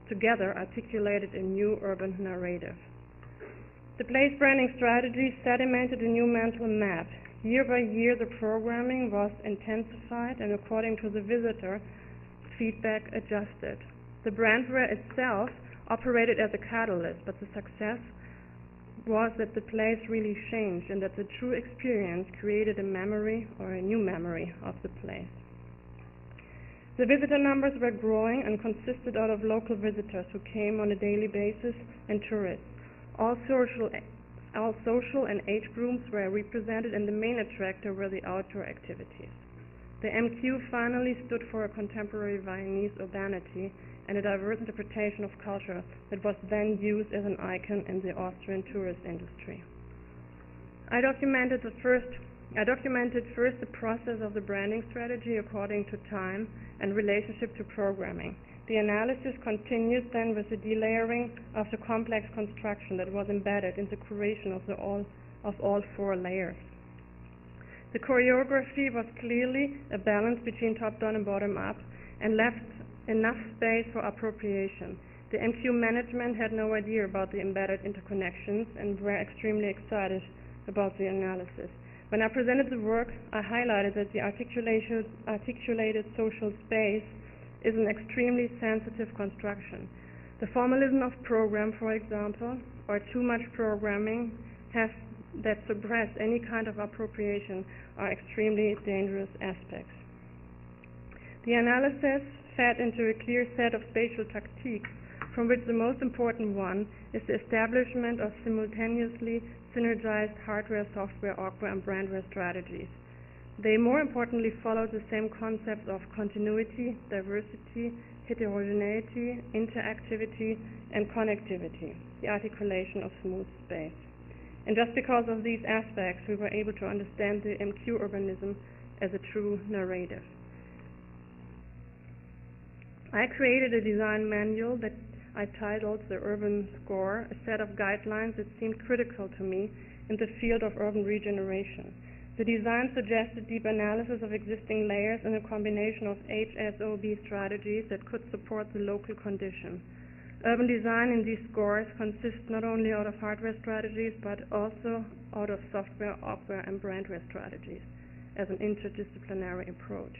[SPEAKER 1] together articulated a new urban narrative. The place branding strategy sedimented a new mental map. Year by year, the programming was intensified and, according to the visitor, feedback adjusted. The brandware itself operated as a catalyst, but the success was that the place really changed and that the true experience created a memory or a new memory of the place. The visitor numbers were growing and consisted out of local visitors who came on a daily basis and tourists. All social and age groups were represented, and the main attractor were the outdoor activities. The MQ finally stood for a contemporary Viennese urbanity and a diverse interpretation of culture that was then used as an icon in the Austrian tourist industry. I documented first the process of the branding strategy according to time and relationship to programming. The analysis continued then with the delayering of the complex construction that was embedded in the curation of all 4 layers. The choreography was clearly a balance between top-down and bottom-up and left enough space for appropriation. The MQ management had no idea about the embedded interconnections and were extremely excited about the analysis. When I presented the work, I highlighted that the articulated social space is an extremely sensitive construction. The formalism of program, for example, or too much programming that suppress any kind of appropriation are extremely dangerous aspects. The analysis fed into a clear set of spatial tactiques, from which the most important one is the establishment of simultaneously synergized hardware, software, orgware, and brandware strategies. They more importantly follow the same concepts of continuity, diversity, heterogeneity, interactivity, and connectivity, the articulation of smooth space. And just because of these aspects, we were able to understand the MQ urbanism as a true narrative. I created a design manual that I titled The Urban Score, a set of guidelines that seemed critical to me in the field of urban regeneration. The design suggested deep analysis of existing layers and a combination of HSOB strategies that could support the local condition. Urban design in these scores consists not only out of hardware strategies, but also out of software, orgware, and brandware strategies as an interdisciplinary approach.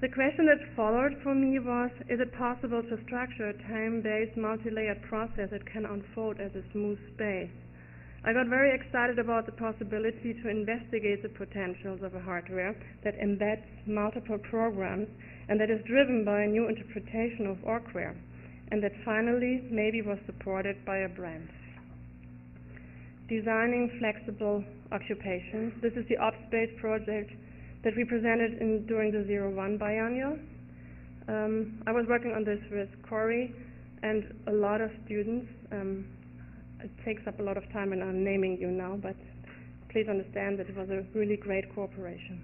[SPEAKER 1] The question that followed for me was, is it possible to structure a time-based, multi-layered process that can unfold as a smooth space? I got very excited about the possibility to investigate the potentials of a hardware that embeds multiple programs and that is driven by a new interpretation of orgware, and that finally maybe was supported by a brand. Designing flexible occupations. This is the OpSpace project that we presented during the 01 biennial. I was working on this with Corey and a lot of students. It takes up a lot of time, and I'm naming you now, but please understand that it was a really great cooperation.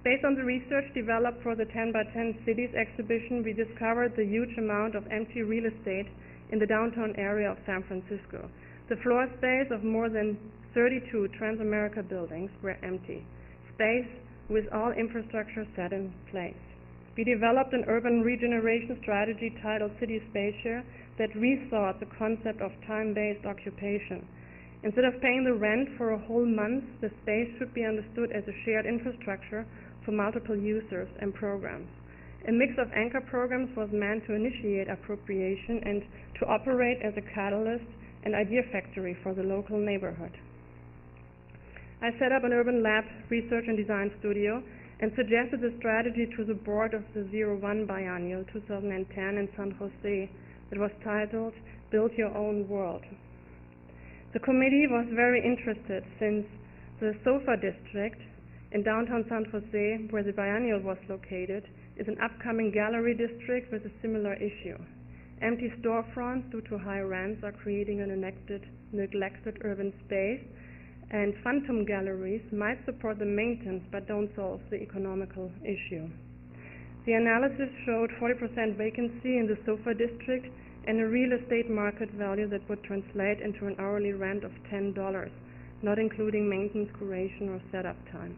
[SPEAKER 1] Based on the research developed for the 10 by 10 Cities exhibition, we discovered the huge amount of empty real estate in the downtown area of San Francisco. The floor space of more than 32 Transamerica buildings were empty, space with all infrastructure set in place. We developed an urban regeneration strategy titled City Space Share that rethought the concept of time-based occupation. Instead of paying the rent for a whole month, the space should be understood as a shared infrastructure for multiple users and programs. A mix of anchor programs was meant to initiate appropriation and to operate as a catalyst and idea factory for the local neighborhood. I set up an urban lab research and design studio and suggested the strategy to the board of the 01 Biennial 2010 in San Jose that was titled Build Your Own World. The committee was very interested since the SOFA district in downtown San Jose, where the biennial was located, is an upcoming gallery district with a similar issue. Empty storefronts due to high rents are creating a neglected urban space, and phantom galleries might support the maintenance but don't solve the economical issue. The analysis showed 40% vacancy in the SOFA district and a real estate market value that would translate into an hourly rent of $10, not including maintenance, curation, or setup time.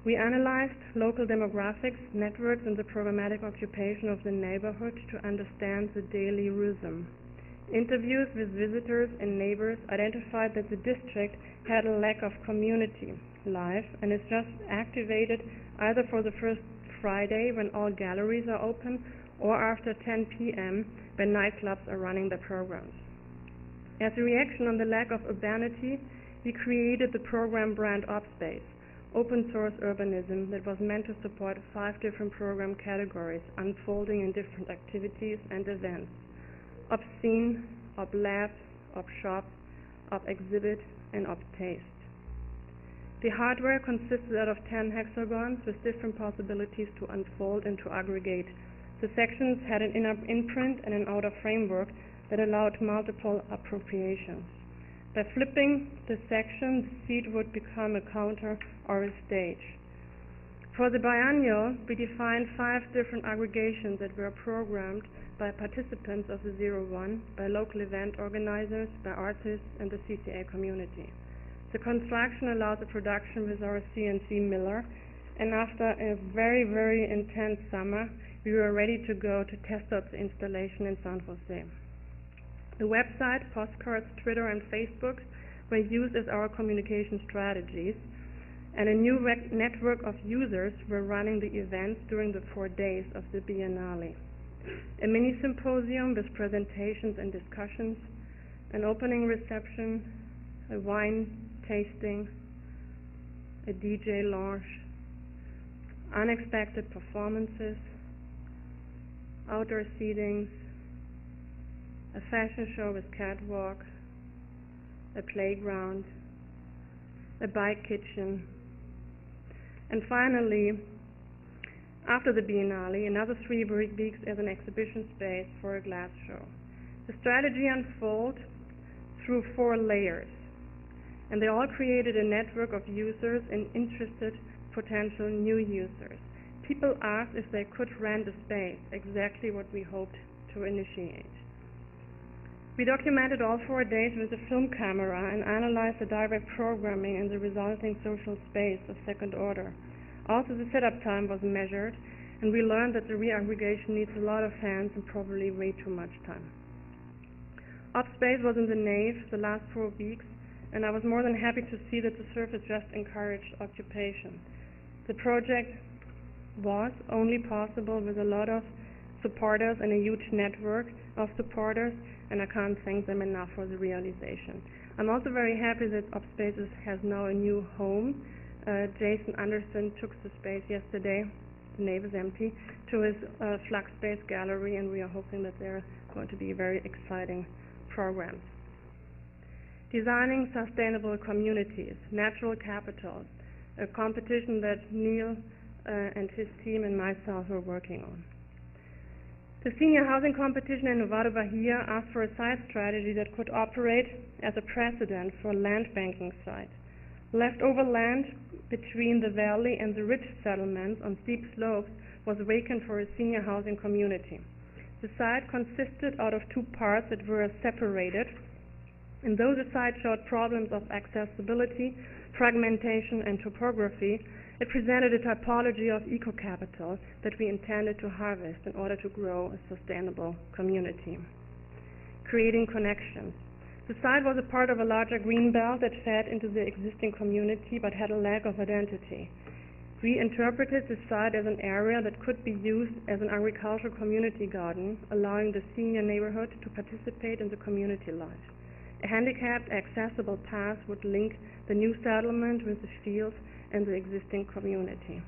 [SPEAKER 1] We analyzed local demographics, networks, and the programmatic occupation of the neighborhood to understand the daily rhythm. Interviews with visitors and neighbors identified that the district had a lack of community life and is just activated either for the first Friday when all galleries are open or after 10 p.m. when nightclubs are running their programs. As a reaction on the lack of urbanity, we created the program brand OpSpace, open source urbanism, that was meant to support 5 different program categories unfolding in different activities and events: OpScene, OpLab, OpShop, OpExhibit, and OpTaste. The hardware consisted out of 10 hexagons with different possibilities to unfold and to aggregate. The sections had an inner imprint and an outer framework that allowed multiple appropriations. By flipping the section, the seat would become a counter or a stage. For the biennial, we defined 5 different aggregations that were programmed by participants of the 01, by local event organizers, by artists, and the CCA community. The construction allowed the production with our CNC miller, and after a very, very intense summer, we were ready to go to test out the installation in San Jose. The website, postcards, Twitter, and Facebook were used as our communication strategies, and a new network of users were running the events during the 4 days of the Biennale. A mini symposium with presentations and discussions, an opening reception, a wine tasting, a DJ launch, unexpected performances, outdoor seatings, a fashion show with catwalk, a playground, a bike kitchen, and finally, after the Biennale, another 3 weeks as an exhibition space for a glass show. The strategy unfolds through 4 layers, and they all created a network of users and interested potential new users. People asked if they could rent a space, exactly what we hoped to initiate. We documented all 4 days with a film camera and analyzed the direct programming and the resulting social space of second order. Also, the setup time was measured, and we learned that the reaggregation needs a lot of hands and probably way too much time. OpSpace was in the nave the last 4 weeks, and I was more than happy to see that the surface just encouraged occupation. The project was only possible with a lot of supporters and a huge network of supporters, and I can't thank them enough for the realization. I'm also very happy that OpSpaces has now a new home. Jason Anderson took the space yesterday, the nave is empty, to his Flux Space Gallery, and we are hoping that there are going to be very exciting programs. Designing sustainable communities, natural capital, a competition that Neil and his team and myself are working on. The senior housing competition in Novato Bahia asked for a site strategy that could operate as a precedent for a land banking site. Leftover land between the valley and the ridge settlements on steep slopes was vacant for a senior housing community. The site consisted out of two parts that were separated, and though the site showed problems of accessibility, fragmentation, and topography, it presented a typology of eco-capital that we intended to harvest in order to grow a sustainable community. Creating connections. The site was a part of a larger green belt that fed into the existing community but had a lack of identity. We interpreted the site as an area that could be used as an agricultural community garden, allowing the senior neighborhood to participate in the community life. A handicapped, accessible path would link the new settlement with the fields and the existing community.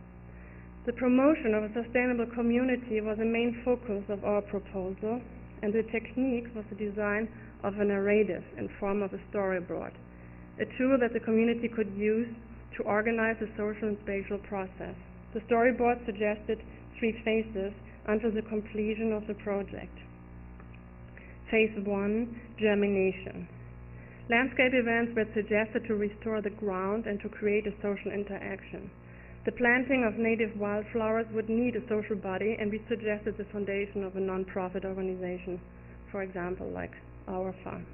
[SPEAKER 1] The promotion of a sustainable community was a main focus of our proposal, and the technique was the design of a narrative in form of a storyboard, a tool that the community could use to organize the social and spatial process. The storyboard suggested 3 phases until the completion of the project. Phase 1, germination. Landscape events were suggested to restore the ground and to create a social interaction. The planting of native wildflowers would need a social body, and we suggested the foundation of a non-profit organization, for example, like our farm.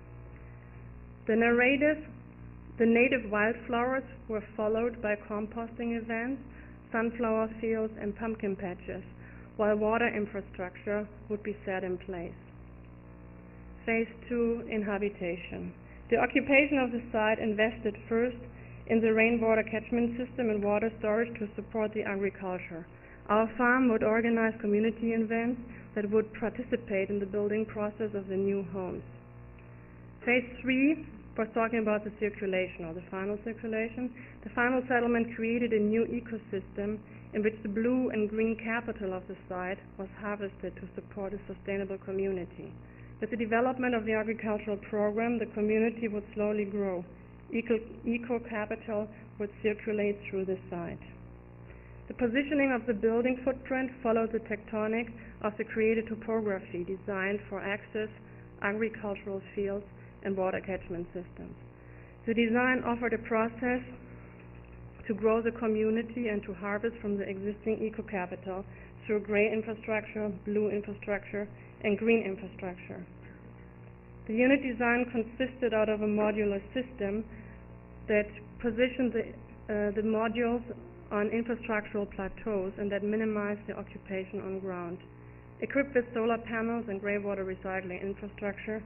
[SPEAKER 1] The native wildflowers were followed by composting events, sunflower fields, and pumpkin patches, while water infrastructure would be set in place. Phase 2, inhabitation. The occupation of the site invested first in the rainwater catchment system and water storage to support the agriculture. Our farm would organize community events that would participate in the building process of the new homes. Phase 3 was talking about the circulation, or the final circulation. The final settlement created a new ecosystem in which the blue and green capital of the site was harvested to support a sustainable community. With the development of the agricultural program, the community would slowly grow. Eco-capital would circulate through the site. The positioning of the building footprint followed the tectonic of the created topography designed for access, agricultural fields, and water catchment systems. The design offered a process to grow the community and to harvest from the existing eco-capital through gray infrastructure, blue infrastructure, and green infrastructure. The unit design consisted out of a modular system that positioned the modules on infrastructural plateaus and that minimized the occupation on ground. Equipped with solar panels and greywater recycling infrastructure,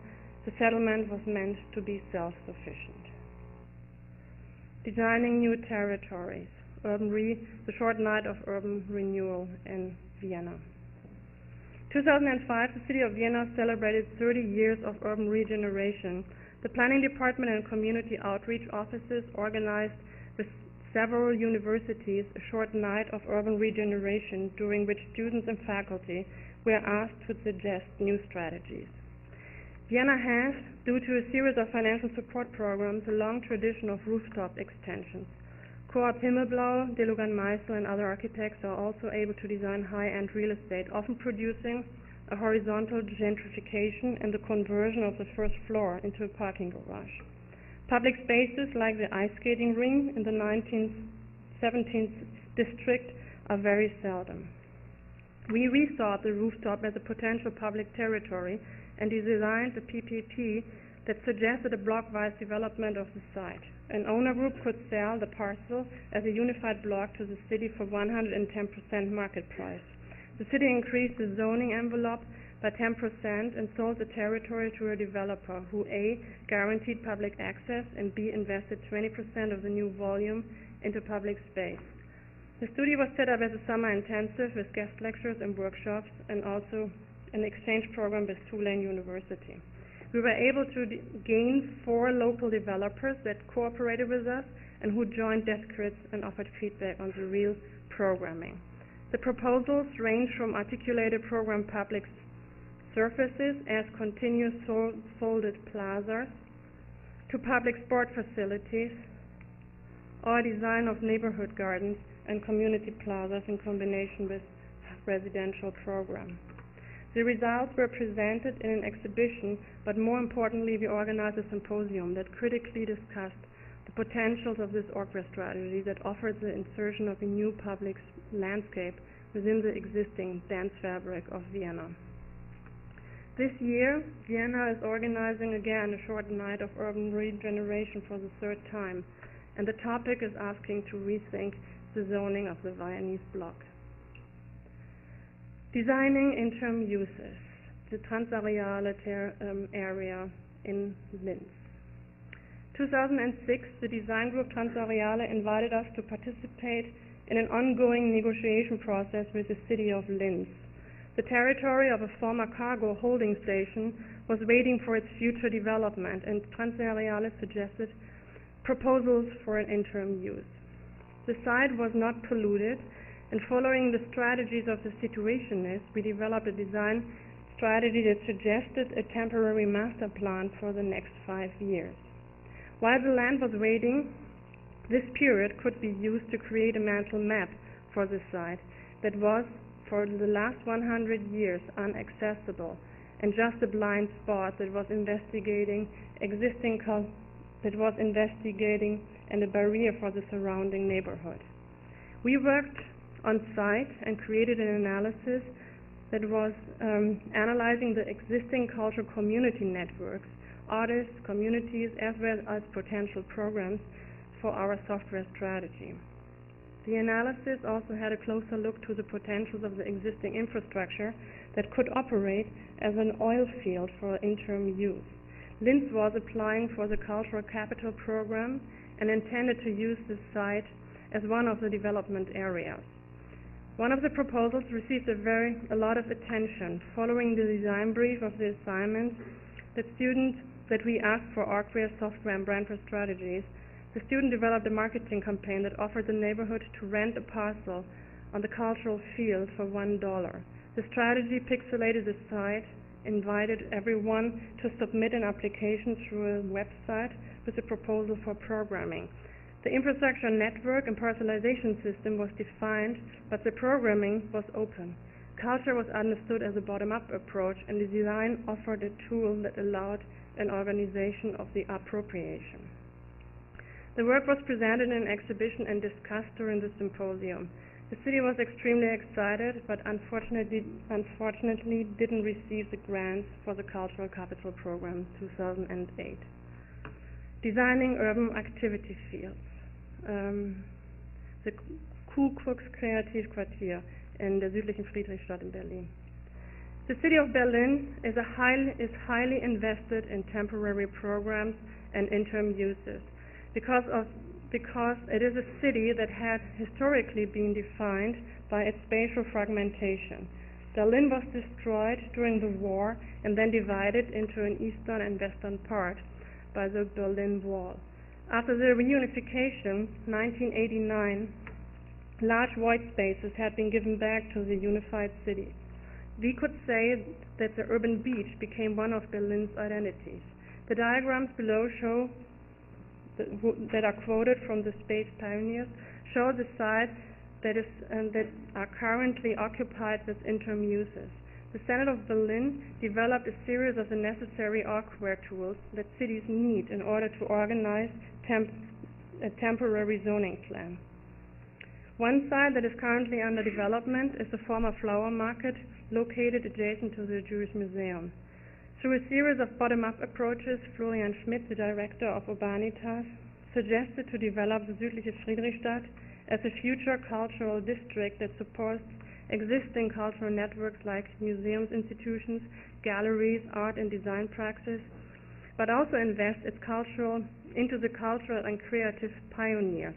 [SPEAKER 1] the settlement was meant to be self-sufficient. Designing new territories. The short night of urban renewal in Vienna. 2005, the city of Vienna celebrated 30 years of urban regeneration. The planning department and community outreach offices organized with several universities a short night of urban regeneration during which students and faculty were asked to suggest new strategies. Vienna has, due to a series of financial support programs, a long tradition of rooftop extensions. Coop Himmelblau, Delugan Meisel, and other architects are also able to design high-end real estate, often producing a horizontal gentrification and the conversion of the first floor into a parking garage. Public spaces like the ice skating ring in the 17th district are very seldom. We rethought the rooftop as a potential public territory and designed a PPP that suggested a block-wise development of the site. An owner group could sell the parcel as a unified block to the city for 110% market price. The city increased the zoning envelope by 10% and sold the territory to a developer who A, guaranteed public access, and B, invested 20% of the new volume into public space. The studio was set up as a summer intensive with guest lectures and workshops, and also an exchange program with Tulane University. We were able to gain 4 local developers that cooperated with us and who joined desk crits and offered feedback on the real programming. The proposals range from articulated program public surfaces as continuous folded plazas to public sport facilities or design of neighborhood gardens and community plazas in combination with residential program. The results were presented in an exhibition, but more importantly, we organized a symposium that critically discussed the potentials of this orchestra strategy that offered the insertion of a new public landscape within the existing dense fabric of Vienna. This year, Vienna is organizing again a short night of urban regeneration for the third time, and the topic is asking to rethink the zoning of the Viennese bloc. Designing interim uses, the Transareale area in Linz. 2006, the design group Transareale invited us to participate in an ongoing negotiation process with the city of Linz. The territory of a former cargo holding station was waiting for its future development, and Transareale suggested proposals for an interim use. The site was not polluted, and following the strategies of the situationists, we developed a design strategy that suggested a temporary master plan for the next 5 years. While the land was waiting, this period could be used to create a mental map for the site that was, for the last 100 years, inaccessible and just a blind spot that was investigating and a barrier for the surrounding neighborhood. We worked on site and created an analysis that was analyzing the existing cultural community networks, artists, communities, as well as potential programs for our software strategy. The analysis also had a closer look to the potentials of the existing infrastructure that could operate as an oil field for interim use. Linz was applying for the Cultural Capital Program and intended to use this site as one of the development areas. One of the proposals received a lot of attention. Following the design brief of the assignment that we asked for Orcrea software and brand strategies, the student developed a marketing campaign that offered the neighborhood to rent a parcel on the cultural field for $1. The strategy pixelated the site, invited everyone to submit an application through a website with a proposal for programming. The infrastructure network and personalization system was defined, but the programming was open. Culture was understood as a bottom-up approach, and the design offered a tool that allowed an organization of the appropriation. The work was presented in an exhibition and discussed during the symposium. The city was extremely excited, but unfortunately didn't receive the grants for the Cultural Capital Program 2008. Designing urban activity fields. The Kuckucks Kreativquartier in der südlichen Friedrichstadt in Berlin. The city of Berlin is highly invested in temporary programs and interim uses because it is a city that had historically been defined by its spatial fragmentation. Berlin was destroyed during the war and then divided into an eastern and western part by the Berlin Wall. After the reunification, 1989, large void spaces had been given back to the unified city. We could say that the urban beach became one of Berlin's identities. The diagrams below show that are quoted from the space pioneers show the sites that are currently occupied with interim uses. The Senate of Berlin developed a series of the necessary orchestra tools that cities need in order to organize a temporary zoning plan. One site that is currently under development is the former flower market located adjacent to the Jewish Museum. Through a series of bottom-up approaches, Florian Schmidt, the director of Urbanitas, suggested to develop the südliche Friedrichstadt as a future cultural district that supports existing cultural networks like museums, institutions, galleries, art and design practice, but also invest into the cultural and creative pioneers.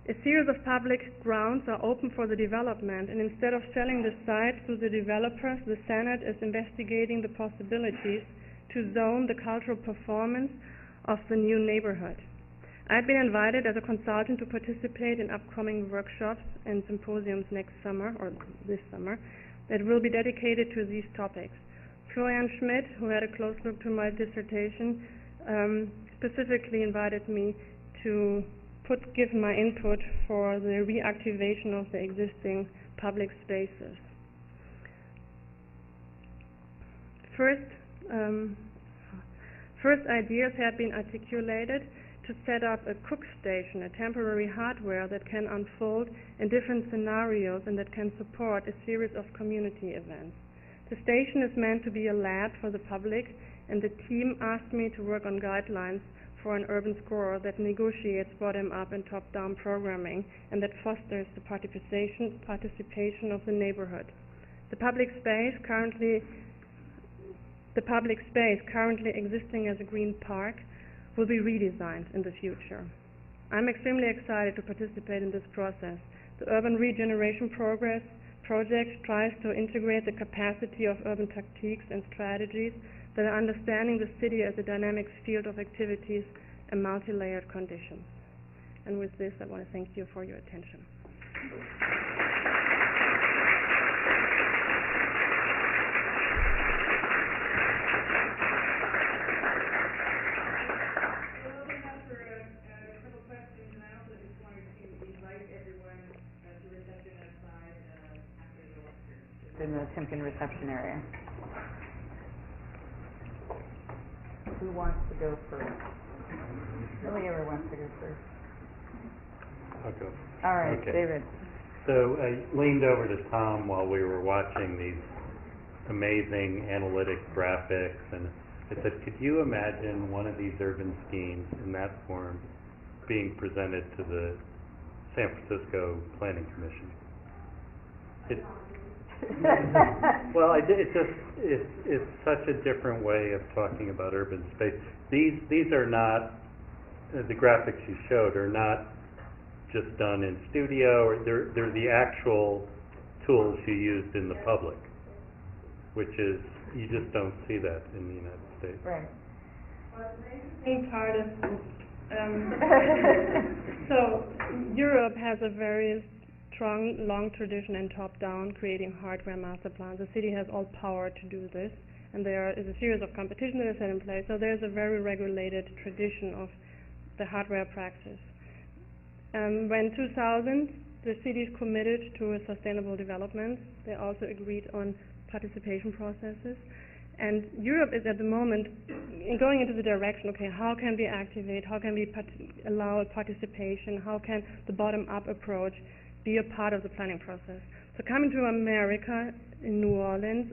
[SPEAKER 1] A series of public grounds are open for the development, and instead of selling the site to the developers, the Senate is investigating the possibilities to zone the cultural performance of the new neighborhood. I've been invited as a consultant to participate in upcoming workshops and symposiums next summer, or this summer, that will be dedicated to these topics. Florian Schmidt, who had a close look to my dissertation, specifically invited me to give my input for the reactivation of the existing public spaces. First, first ideas had been articulated to set up a cook station, a temporary hardware that can unfold in different scenarios and that can support a series of community events. The station is meant to be a lab for the public, and the team asked me to work on guidelines for an urban score that negotiates bottom-up and top-down programming and that fosters the participation of the neighborhood. The public space currently existing as a green park will be redesigned in the future. I'm extremely excited to participate in this process. The Urban Regeneration Project tries to integrate the capacity of urban tactiques and strategies that are understanding the city as a dynamic field of activities and multi-layered conditions. And with this, I want to thank you for your attention.
[SPEAKER 2] In the Timken reception area. Who wants to go first? Nobody ever wants to go first.
[SPEAKER 3] I'll go.
[SPEAKER 2] All right,
[SPEAKER 3] Okay.
[SPEAKER 2] David.
[SPEAKER 3] So I leaned over to Tom while we were watching these amazing analytic graphics, and I said, could you imagine one of these urban schemes in that form being presented to the San Francisco Planning Commission? Well, it's such a different way of talking about urban space. These are not, the graphics you showed are not just done in studio, or they're the actual tools you used in the public, which is, you just don't see that in the United States.
[SPEAKER 2] Right.
[SPEAKER 1] Well, the interesting part is, so Europe has a very strong, long tradition in top-down, creating hardware master plans. The city has all power to do this, and there is a series of competition that is set in place. So there's a very regulated tradition of the hardware practice. When 2000, the cities committed to a sustainable development. They also agreed on participation processes. And Europe is at the moment going into the direction, okay, how can we activate, how can we allow participation, how can the bottom-up approach be a part of the planning process. So coming to America, in New Orleans,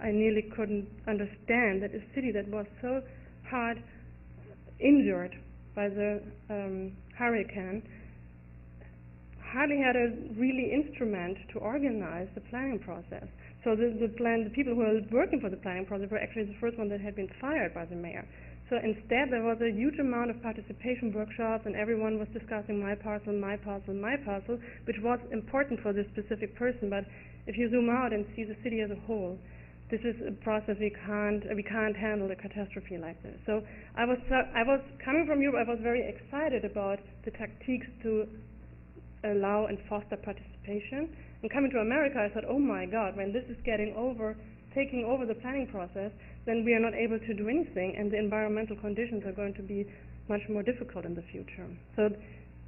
[SPEAKER 1] I nearly couldn't understand that a city that was so hard injured by the hurricane hardly had a really instrument to organize the planning process. So the people who were working for the planning process were actually the first one that had been fired by the mayor. So instead, there was a huge amount of participation workshops, and everyone was discussing my parcel, my parcel, my parcel, which was important for this specific person. But if you zoom out and see the city as a whole, this is a process we can't handle a catastrophe like this. So I was coming from Europe. I was very excited about the tactics to allow and foster participation. And coming to America, I thought, oh my God, when this is taking over the planning process, then we are not able to do anything, and the environmental conditions are going to be much more difficult in the future. So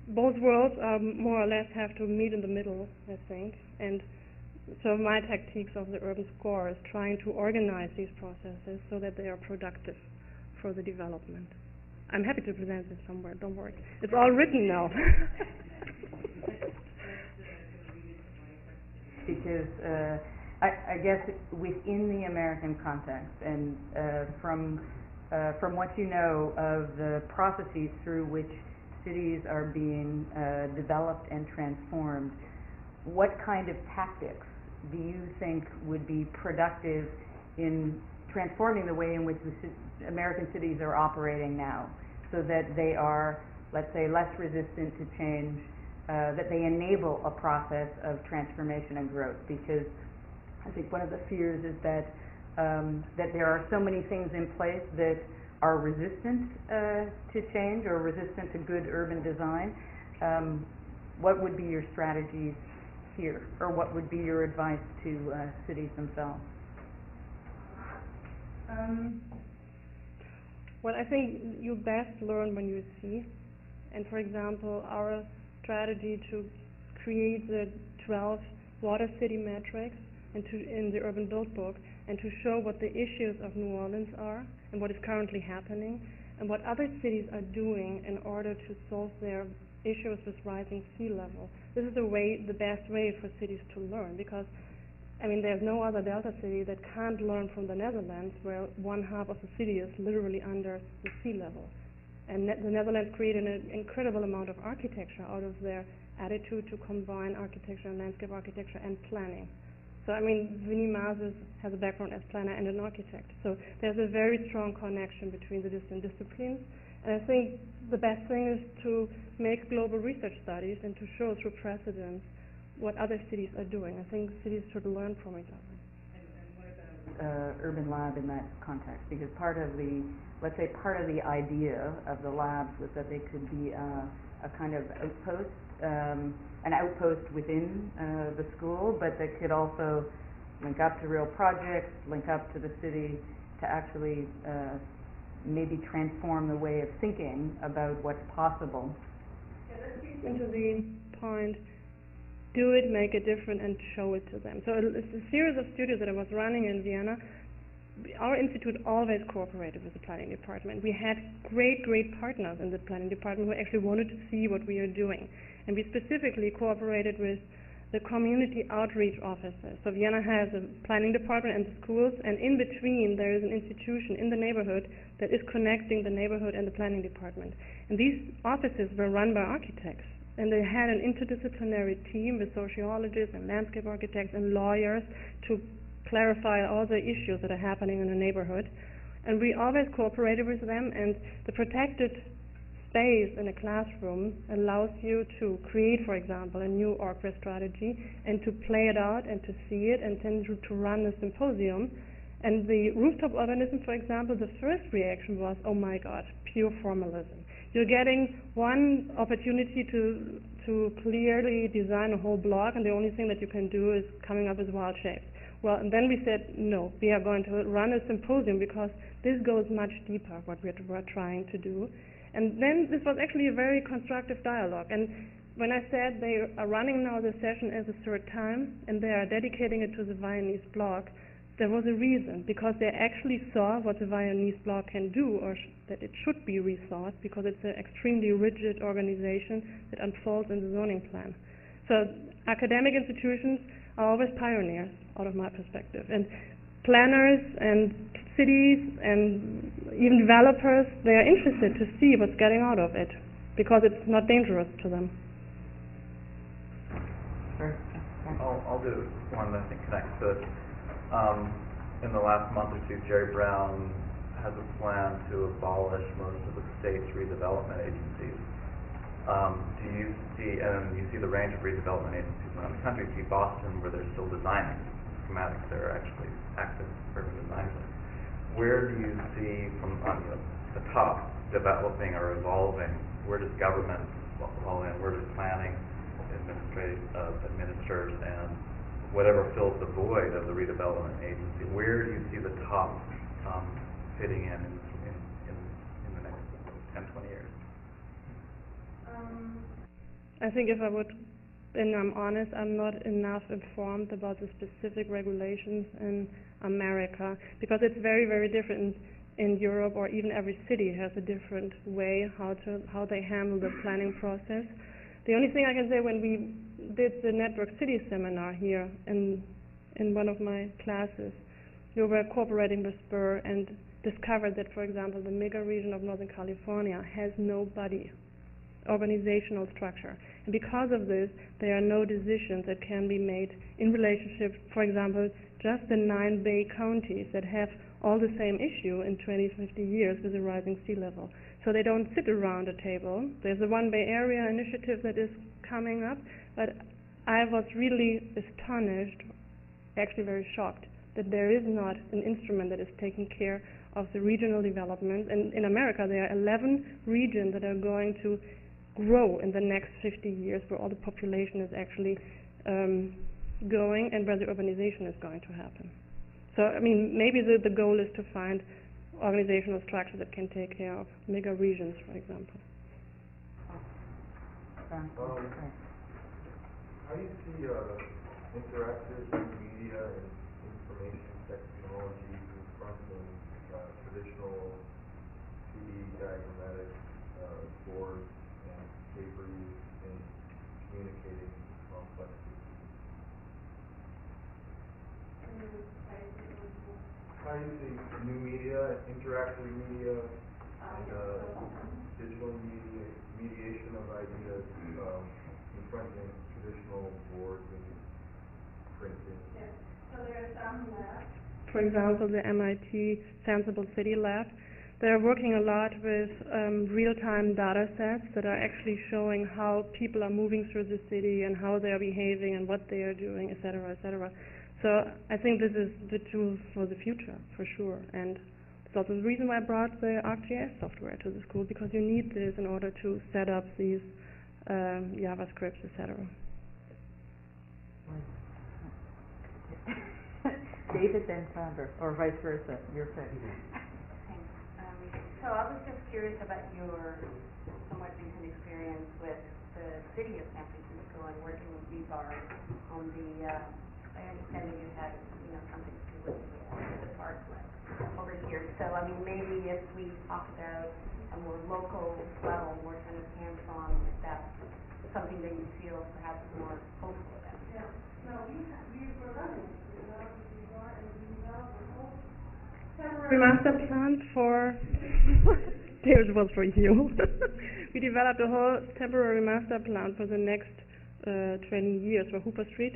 [SPEAKER 1] both worlds more or less have to meet in the middle, I think. And so my tactics of the urban score is trying to organize these processes so that they are productive for the development. I'm happy to present this somewhere, don't worry. It's all written now.
[SPEAKER 2] Because I guess within the American context, and from what you know of the processes through which cities are being developed and transformed, what kind of tactics do you think would be productive in transforming the way in which the American cities are operating now, so that they are, let's say, less resistant to change, that they enable a process of transformation and growth? Because I think one of the fears is that there are so many things in place that are resistant to change or resistant to good urban design. What would be your strategies here, or what would be your advice to cities themselves?
[SPEAKER 1] Well, I think you best learn when you see. And for example, our strategy to create the 12 water city metrics and in the Urban Build book, and to show what the issues of New Orleans are and what is currently happening and what other cities are doing in order to solve their issues with rising sea level. This is the best way for cities to learn, because I mean, there's no other delta city that can't learn from the Netherlands, where one half of the city is literally under the sea level. And the Netherlands created an incredible amount of architecture out of their attitude to combine architecture and landscape architecture and planning. So, I mean, Winnie Mazes has a background as planner and an architect. So there's a very strong connection between the different disciplines. And I think the best thing is to make global research studies and to show through precedents what other cities are doing. I think cities should learn from each other.
[SPEAKER 2] And what about Urban Lab in that context? Because part of the, let's say part of the idea of the labs was that they could be a kind of outpost, an outpost within the school, but that could also link up to real projects, link up to the city to actually maybe transform the way of thinking about what's possible.
[SPEAKER 1] Yeah, that feeds into the point, do it, make it different, and show it to them. So it's a series of studios that I was running in Vienna. Our institute always cooperated with the planning department. We had great partners in the planning department who actually wanted to see what we are doing. And we specifically cooperated with the community outreach officers. So Vienna has a planning department and the schools, and in between there is an institution in the neighborhood that is connecting the neighborhood and the planning department. And these offices were run by architects. And they had an interdisciplinary team with sociologists and landscape architects and lawyers to clarify all the issues that are happening in the neighborhood. And we always cooperated with them, and the protected space in a classroom allows you to create, for example, a new orchestra strategy and to play it out and to see it and then to run a symposium. And the rooftop urbanism, for example, the first reaction was, oh my God, pure formalism. You're getting one opportunity to clearly design a whole block, and the only thing that you can do is coming up with wild shapes. Well, and then we said, no, we are going to run a symposium because this goes much deeper, what we're trying to do. And then this was actually a very constructive dialogue. And when I said they are running now the session as a third time, and they are dedicating it to the Viennese block, there was a reason, because they actually saw what the Viennese block can do, or that it should be rethought, because it's an extremely rigid organization that unfolds in the zoning plan. So academic institutions are always pioneers, out of my perspective. And planners and cities and even developers, they are interested to see what's getting out of it, because it's not dangerous to them.
[SPEAKER 4] I'll do one that I think connects to it. In the last month or two, Jerry Brown has a plan to abolish most of the state's redevelopment agencies. Do you see, and you see the range of redevelopment agencies around the country, see Boston where they're still designing schematics, they're actually active urban designers. Where do you see from on the top developing or evolving? Where does government fall in? Where does planning administers and whatever fills the void of the redevelopment agency? Where do you see the top fitting in the next 10, 20 years?
[SPEAKER 1] I think if I would, and I'm honest, I'm not enough informed about the specific regulations in America, because it's very different in Europe, or even every city has a different way how they handle the planning process. The only thing I can say, when we did the Network City seminar here in one of my classes, we were cooperating with Spur and discovered that, for example, the mega region of Northern California has no organizational structure. And because of this, there are no decisions that can be made in relationship, for example, just the 9 Bay counties that have all the same issue in 20, 50 years with the rising sea level. So they don't sit around a table. There's a One Bay Area initiative that is coming up, but I was really astonished, actually very shocked, that there is not an instrument that is taking care of the regional development. And in America, there are 11 regions that are going to grow in the next 50 years, where all the population is actually going, and where the urbanization is going to happen. So, I mean, maybe the goal is to find organizational structure that can take care of mega regions, for example.
[SPEAKER 5] How do you see interactive media and information technology confronting traditional 2D diagrammatic boards and paper use in communicating complex systems. How do you see new media, interactive media, and digital mediation of ideas confronting traditional boards and printing?
[SPEAKER 1] Yes. So there are some labs. For example, the MIT Sensible City Lab. They're working a lot with real-time data sets that are actually showing how people are moving through the city and how they are behaving and what they are doing, etc., etc. So I think this is the tool for the future, for sure. And it's also the reason why I brought the ArcGIS software to the school, because you need this in order to set up these JavaScripts, etc.
[SPEAKER 2] David, then Sandra, or vice versa. Your pick.
[SPEAKER 6] Thanks. So I was just curious about your somewhat recent experience with the city of San Francisco and working with BBAR on the, I understand that you had, something to do with the parkland over here. So, I mean, maybe if we talk about a more local level, more kind of hands-on, if that's something that you feel perhaps more hopeful about.
[SPEAKER 1] Yeah. No, we were running. Temporary master plan for There's was for you. We developed a whole temporary master plan for the next 20 years for Hooper Street,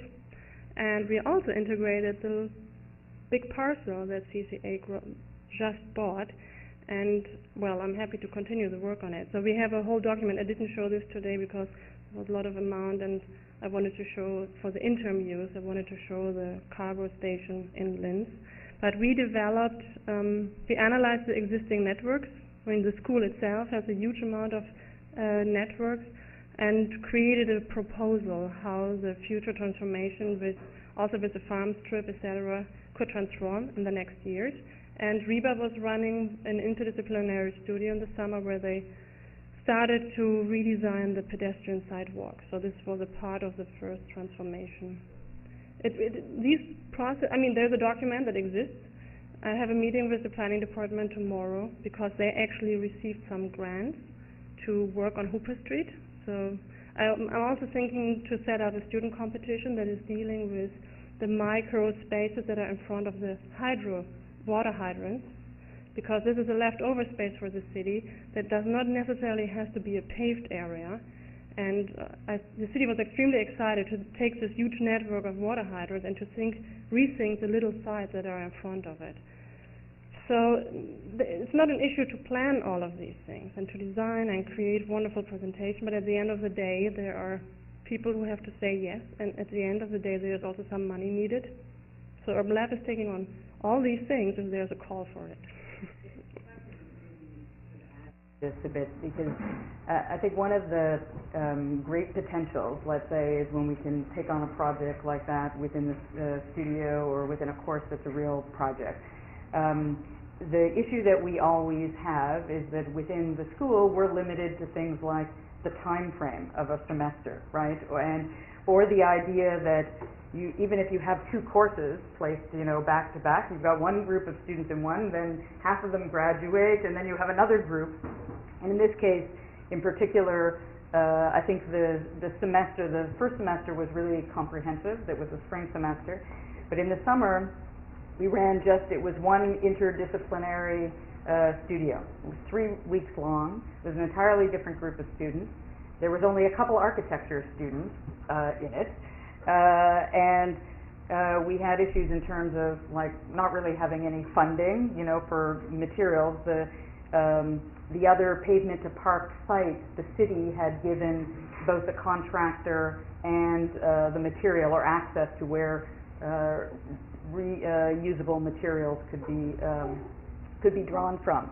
[SPEAKER 1] and we also integrated the big parcel that CCA just bought, and well, I'm happy to continue the work on it. So we have a whole document. I didn't show this today because there was a lot of amount, and I wanted to show for the interim use, I wanted to show the cargo station in Linz. But we developed, we analyzed the existing networks. I mean, the school itself has a huge amount of networks, and created a proposal how the future transformation also with the farm strip, etc., could transform in the next years. And REBA was running an interdisciplinary studio in the summer where they started to redesign the pedestrian sidewalk. So this was a part of the first transformation. There's a document that exists. I have a meeting with the planning department tomorrow because they actually received some grants to work on Hooper Street. So I'm also thinking to set up a student competition that is dealing with the micro spaces that are in front of the water hydrants, because this is a leftover space for the city that does not necessarily have to be a paved area. And the city was extremely excited to take this huge network of water hydrants and to rethink the little sites that are in front of it. So it's not an issue to plan all of these things and to design and create wonderful presentation, but at the end of the day, there are people who have to say yes, and at the end of the day, there's also some money needed. So Urban Lab is taking on all these things if there's a call for it.
[SPEAKER 2] Just a bit, because I think one of the great potentials, let's say, is when we can take on a project like that within the studio or within a course that's a real project. The issue that we always have is that within the school we're limited to things like the time frame of a semester, right? Or the idea that even if you have two courses placed, back to back, you've got one group of students in one, then half of them graduate, and then you have another group. And in this case, in particular, I think the first semester was really comprehensive. That was a spring semester. But in the summer, we ran it was one interdisciplinary studio. It was 3 weeks long. It was an entirely different group of students. There was only a couple architecture students in it. And we had issues in terms of not really having any funding, for materials. The other pavement to park sites, the city had given both the contractor and the material or access to where reusable materials could be drawn from.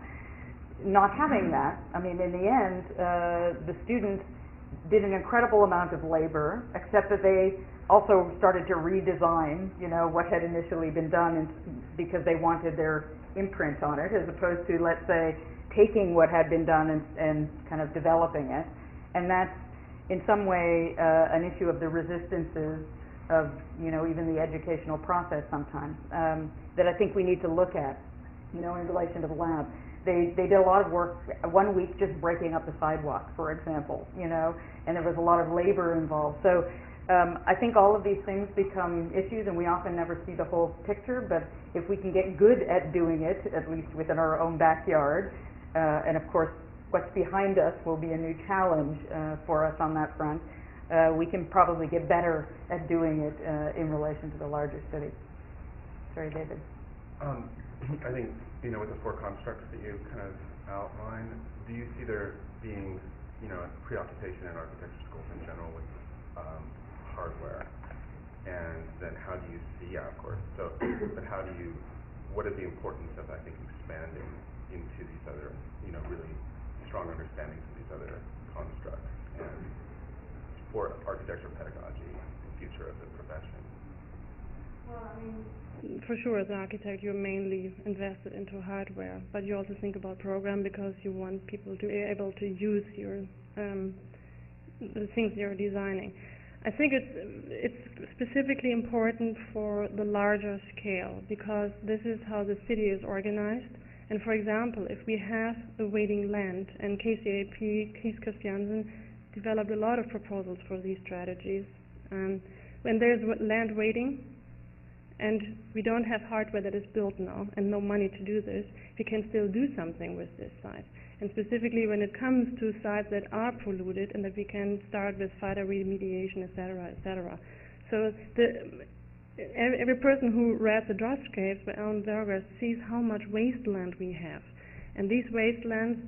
[SPEAKER 2] Not having that, in the end, the students did an incredible amount of labor, except that they also started to redesign, what had initially been done, because they wanted their imprint on it, as opposed to, let's say, taking what had been done and kind of developing it. And that's in some way an issue of the resistances of, you know, even the educational process sometimes, that I think we need to look at, you know, in relation to the lab. They did a lot of work, 1 week just breaking up the sidewalk, for example, you know, and there was a lot of labor involved. So I think all of these things become issues, and we often never see the whole picture, but if we can get good at doing it, at least within our own backyard, and of course what's behind us will be a new challenge for us on that front, we can probably get better at doing it in relation to the larger city. Sorry, David.
[SPEAKER 7] I think, you know, with the 4 constructs that you kind of outlined, do you see there being, you know, a preoccupation in architecture schools in general with hardware? And then how do you see, yeah, of course, so, but how do you, what is the importance of, I think, expanding into these other, you know, really strong understandings of these other constructs and for architecture pedagogy, the future of the profession?
[SPEAKER 1] Well, I mean, for sure, as an architect, you're mainly invested into hardware, but you also think about program because you want people to be able to use your the things you're designing. I think it's specifically important for the larger scale because this is how the city is organized. And for example, if we have the waiting land, and KCAP, Kees Christiansen, developed a lot of proposals for these strategies. When there's land waiting, and we don't have hardware that is built now, and no money to do this, we can still do something with this site. And specifically when it comes to sites that are polluted, and that we can start with fire remediation, etc., etc. So every person who read the Draftscapes by Alan Berger sees how much wasteland we have. And these wastelands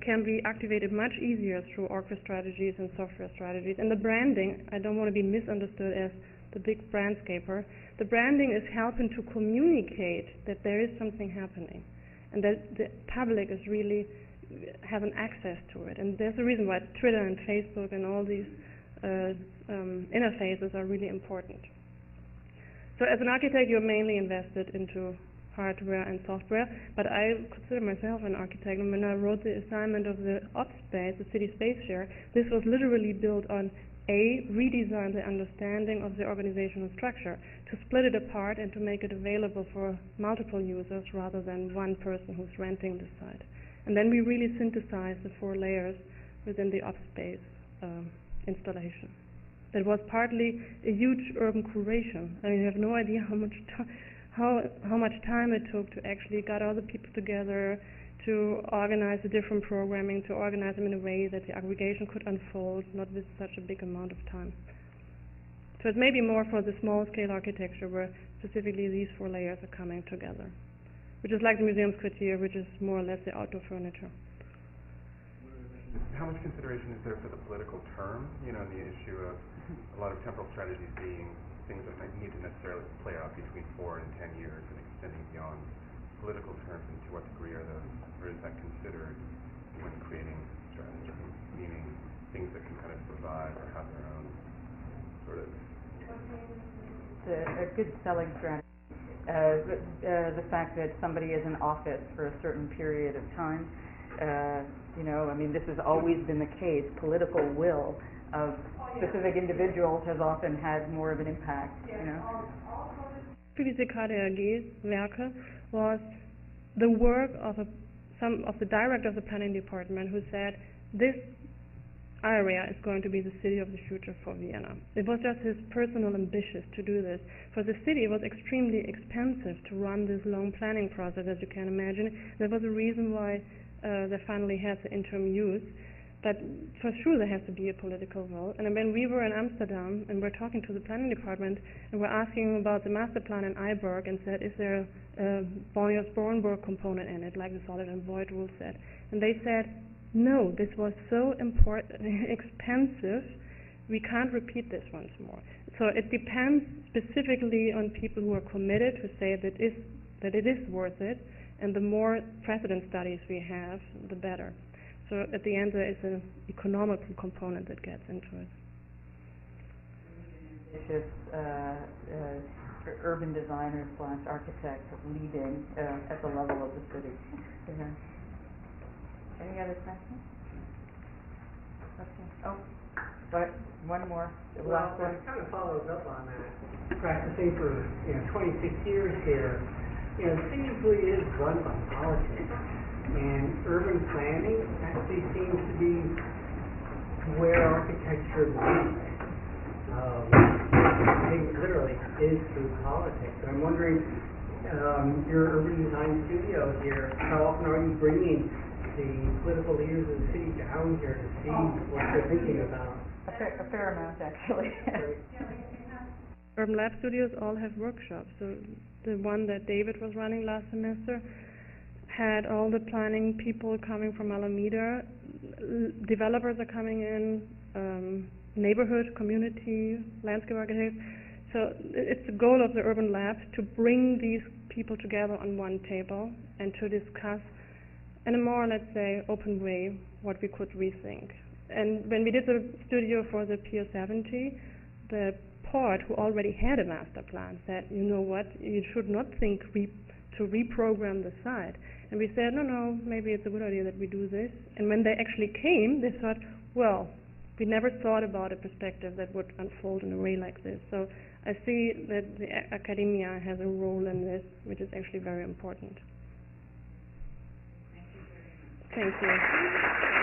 [SPEAKER 1] can be activated much easier through orchestra strategies and software strategies. And the branding, I don't want to be misunderstood as the big brandscaper. The branding is helping to communicate that there is something happening and that the public is really having access to it. And there's a reason why Twitter and Facebook and all these interfaces are really important. So as an architect, you're mainly invested into hardware and software, but I consider myself an architect, and when I wrote the assignment of the ops space, the city space share, this was literally built on redesign the understanding of the organizational structure, to split it apart and to make it available for multiple users rather than one person who's renting the site. And then we really synthesize the 4 layers within the ops space installation. That was partly a huge urban curation. I mean, you have no idea how much time it took to actually get all the people together, to organize the different programming, to organize them in a way that the aggregation could unfold, not with such a big amount of time. So it's maybe more for the small-scale architecture where specifically these 4 layers are coming together, which is like the Museumsquartier, which is more or less the outdoor furniture.
[SPEAKER 7] How much consideration is there for the political term, you know, the issue of a lot of temporal strategies being things that need to necessarily play out between 4 and 10 years and extending beyond political terms, and to what degree are those, or is that considered when creating strategy, meaning things that can kind of survive or have their own sort of...
[SPEAKER 2] It's a good selling strategy. The fact that somebody is in office for a certain period of time, you know, I mean, this has always been the case. Political will of specific individuals has often had more of an impact, you know.
[SPEAKER 1] Diese KDRG-Werke was the work of some of the director of the planning department who said, this area is going to be the city of the future for Vienna. It was just his personal ambition to do this. For the city, it was extremely expensive to run this long planning process, as you can imagine. That was the reason why they finally had the interim use. But for sure there has to be a political will. And when we were in Amsterdam and we're talking to the planning department and we're asking about the master plan in Eiburg and said, is there a Bonniers-Borenburg component in it, like the solid and void rule said? And they said, no, this was so important, expensive, we can't repeat this once more. So it depends specifically on people who are committed to say that it is worth it, and the more precedent studies we have, the better. So at the end there is an economical component that gets into it.
[SPEAKER 2] Ambitious urban designer / architect leading at the level of the city. Any other questions? Oh. But one more, the
[SPEAKER 8] Well,
[SPEAKER 2] last one.
[SPEAKER 8] that kind of follows up on that. Practicing for 26 years here, the city really is run by politics, and urban planning actually seems to be where architecture leads. I think literally is through politics. And I'm wondering, your urban design studio here, how often are you bringing the political leaders of the city down here to see what they're thinking about?
[SPEAKER 2] A fair amount, actually.
[SPEAKER 1] Urban Lab Studios all have workshops. So the one that David was running last semester had all the planning people coming from Alameda. Developers are coming in, neighborhood, community, landscape architects. So it's the goal of the Urban Lab to bring these people together on one table and to discuss in a more, let's say, open way what we could rethink. And when we did the studio for the Pier 70, the port, who already had a master plan, said, you know what, you should not think to reprogram the site. And we said, no, maybe it's a good idea that we do this. And when they actually came, they thought, well, we never thought about a perspective that would unfold in a way like this. So I see that the academia has a role in this, which is actually very important. Thank you.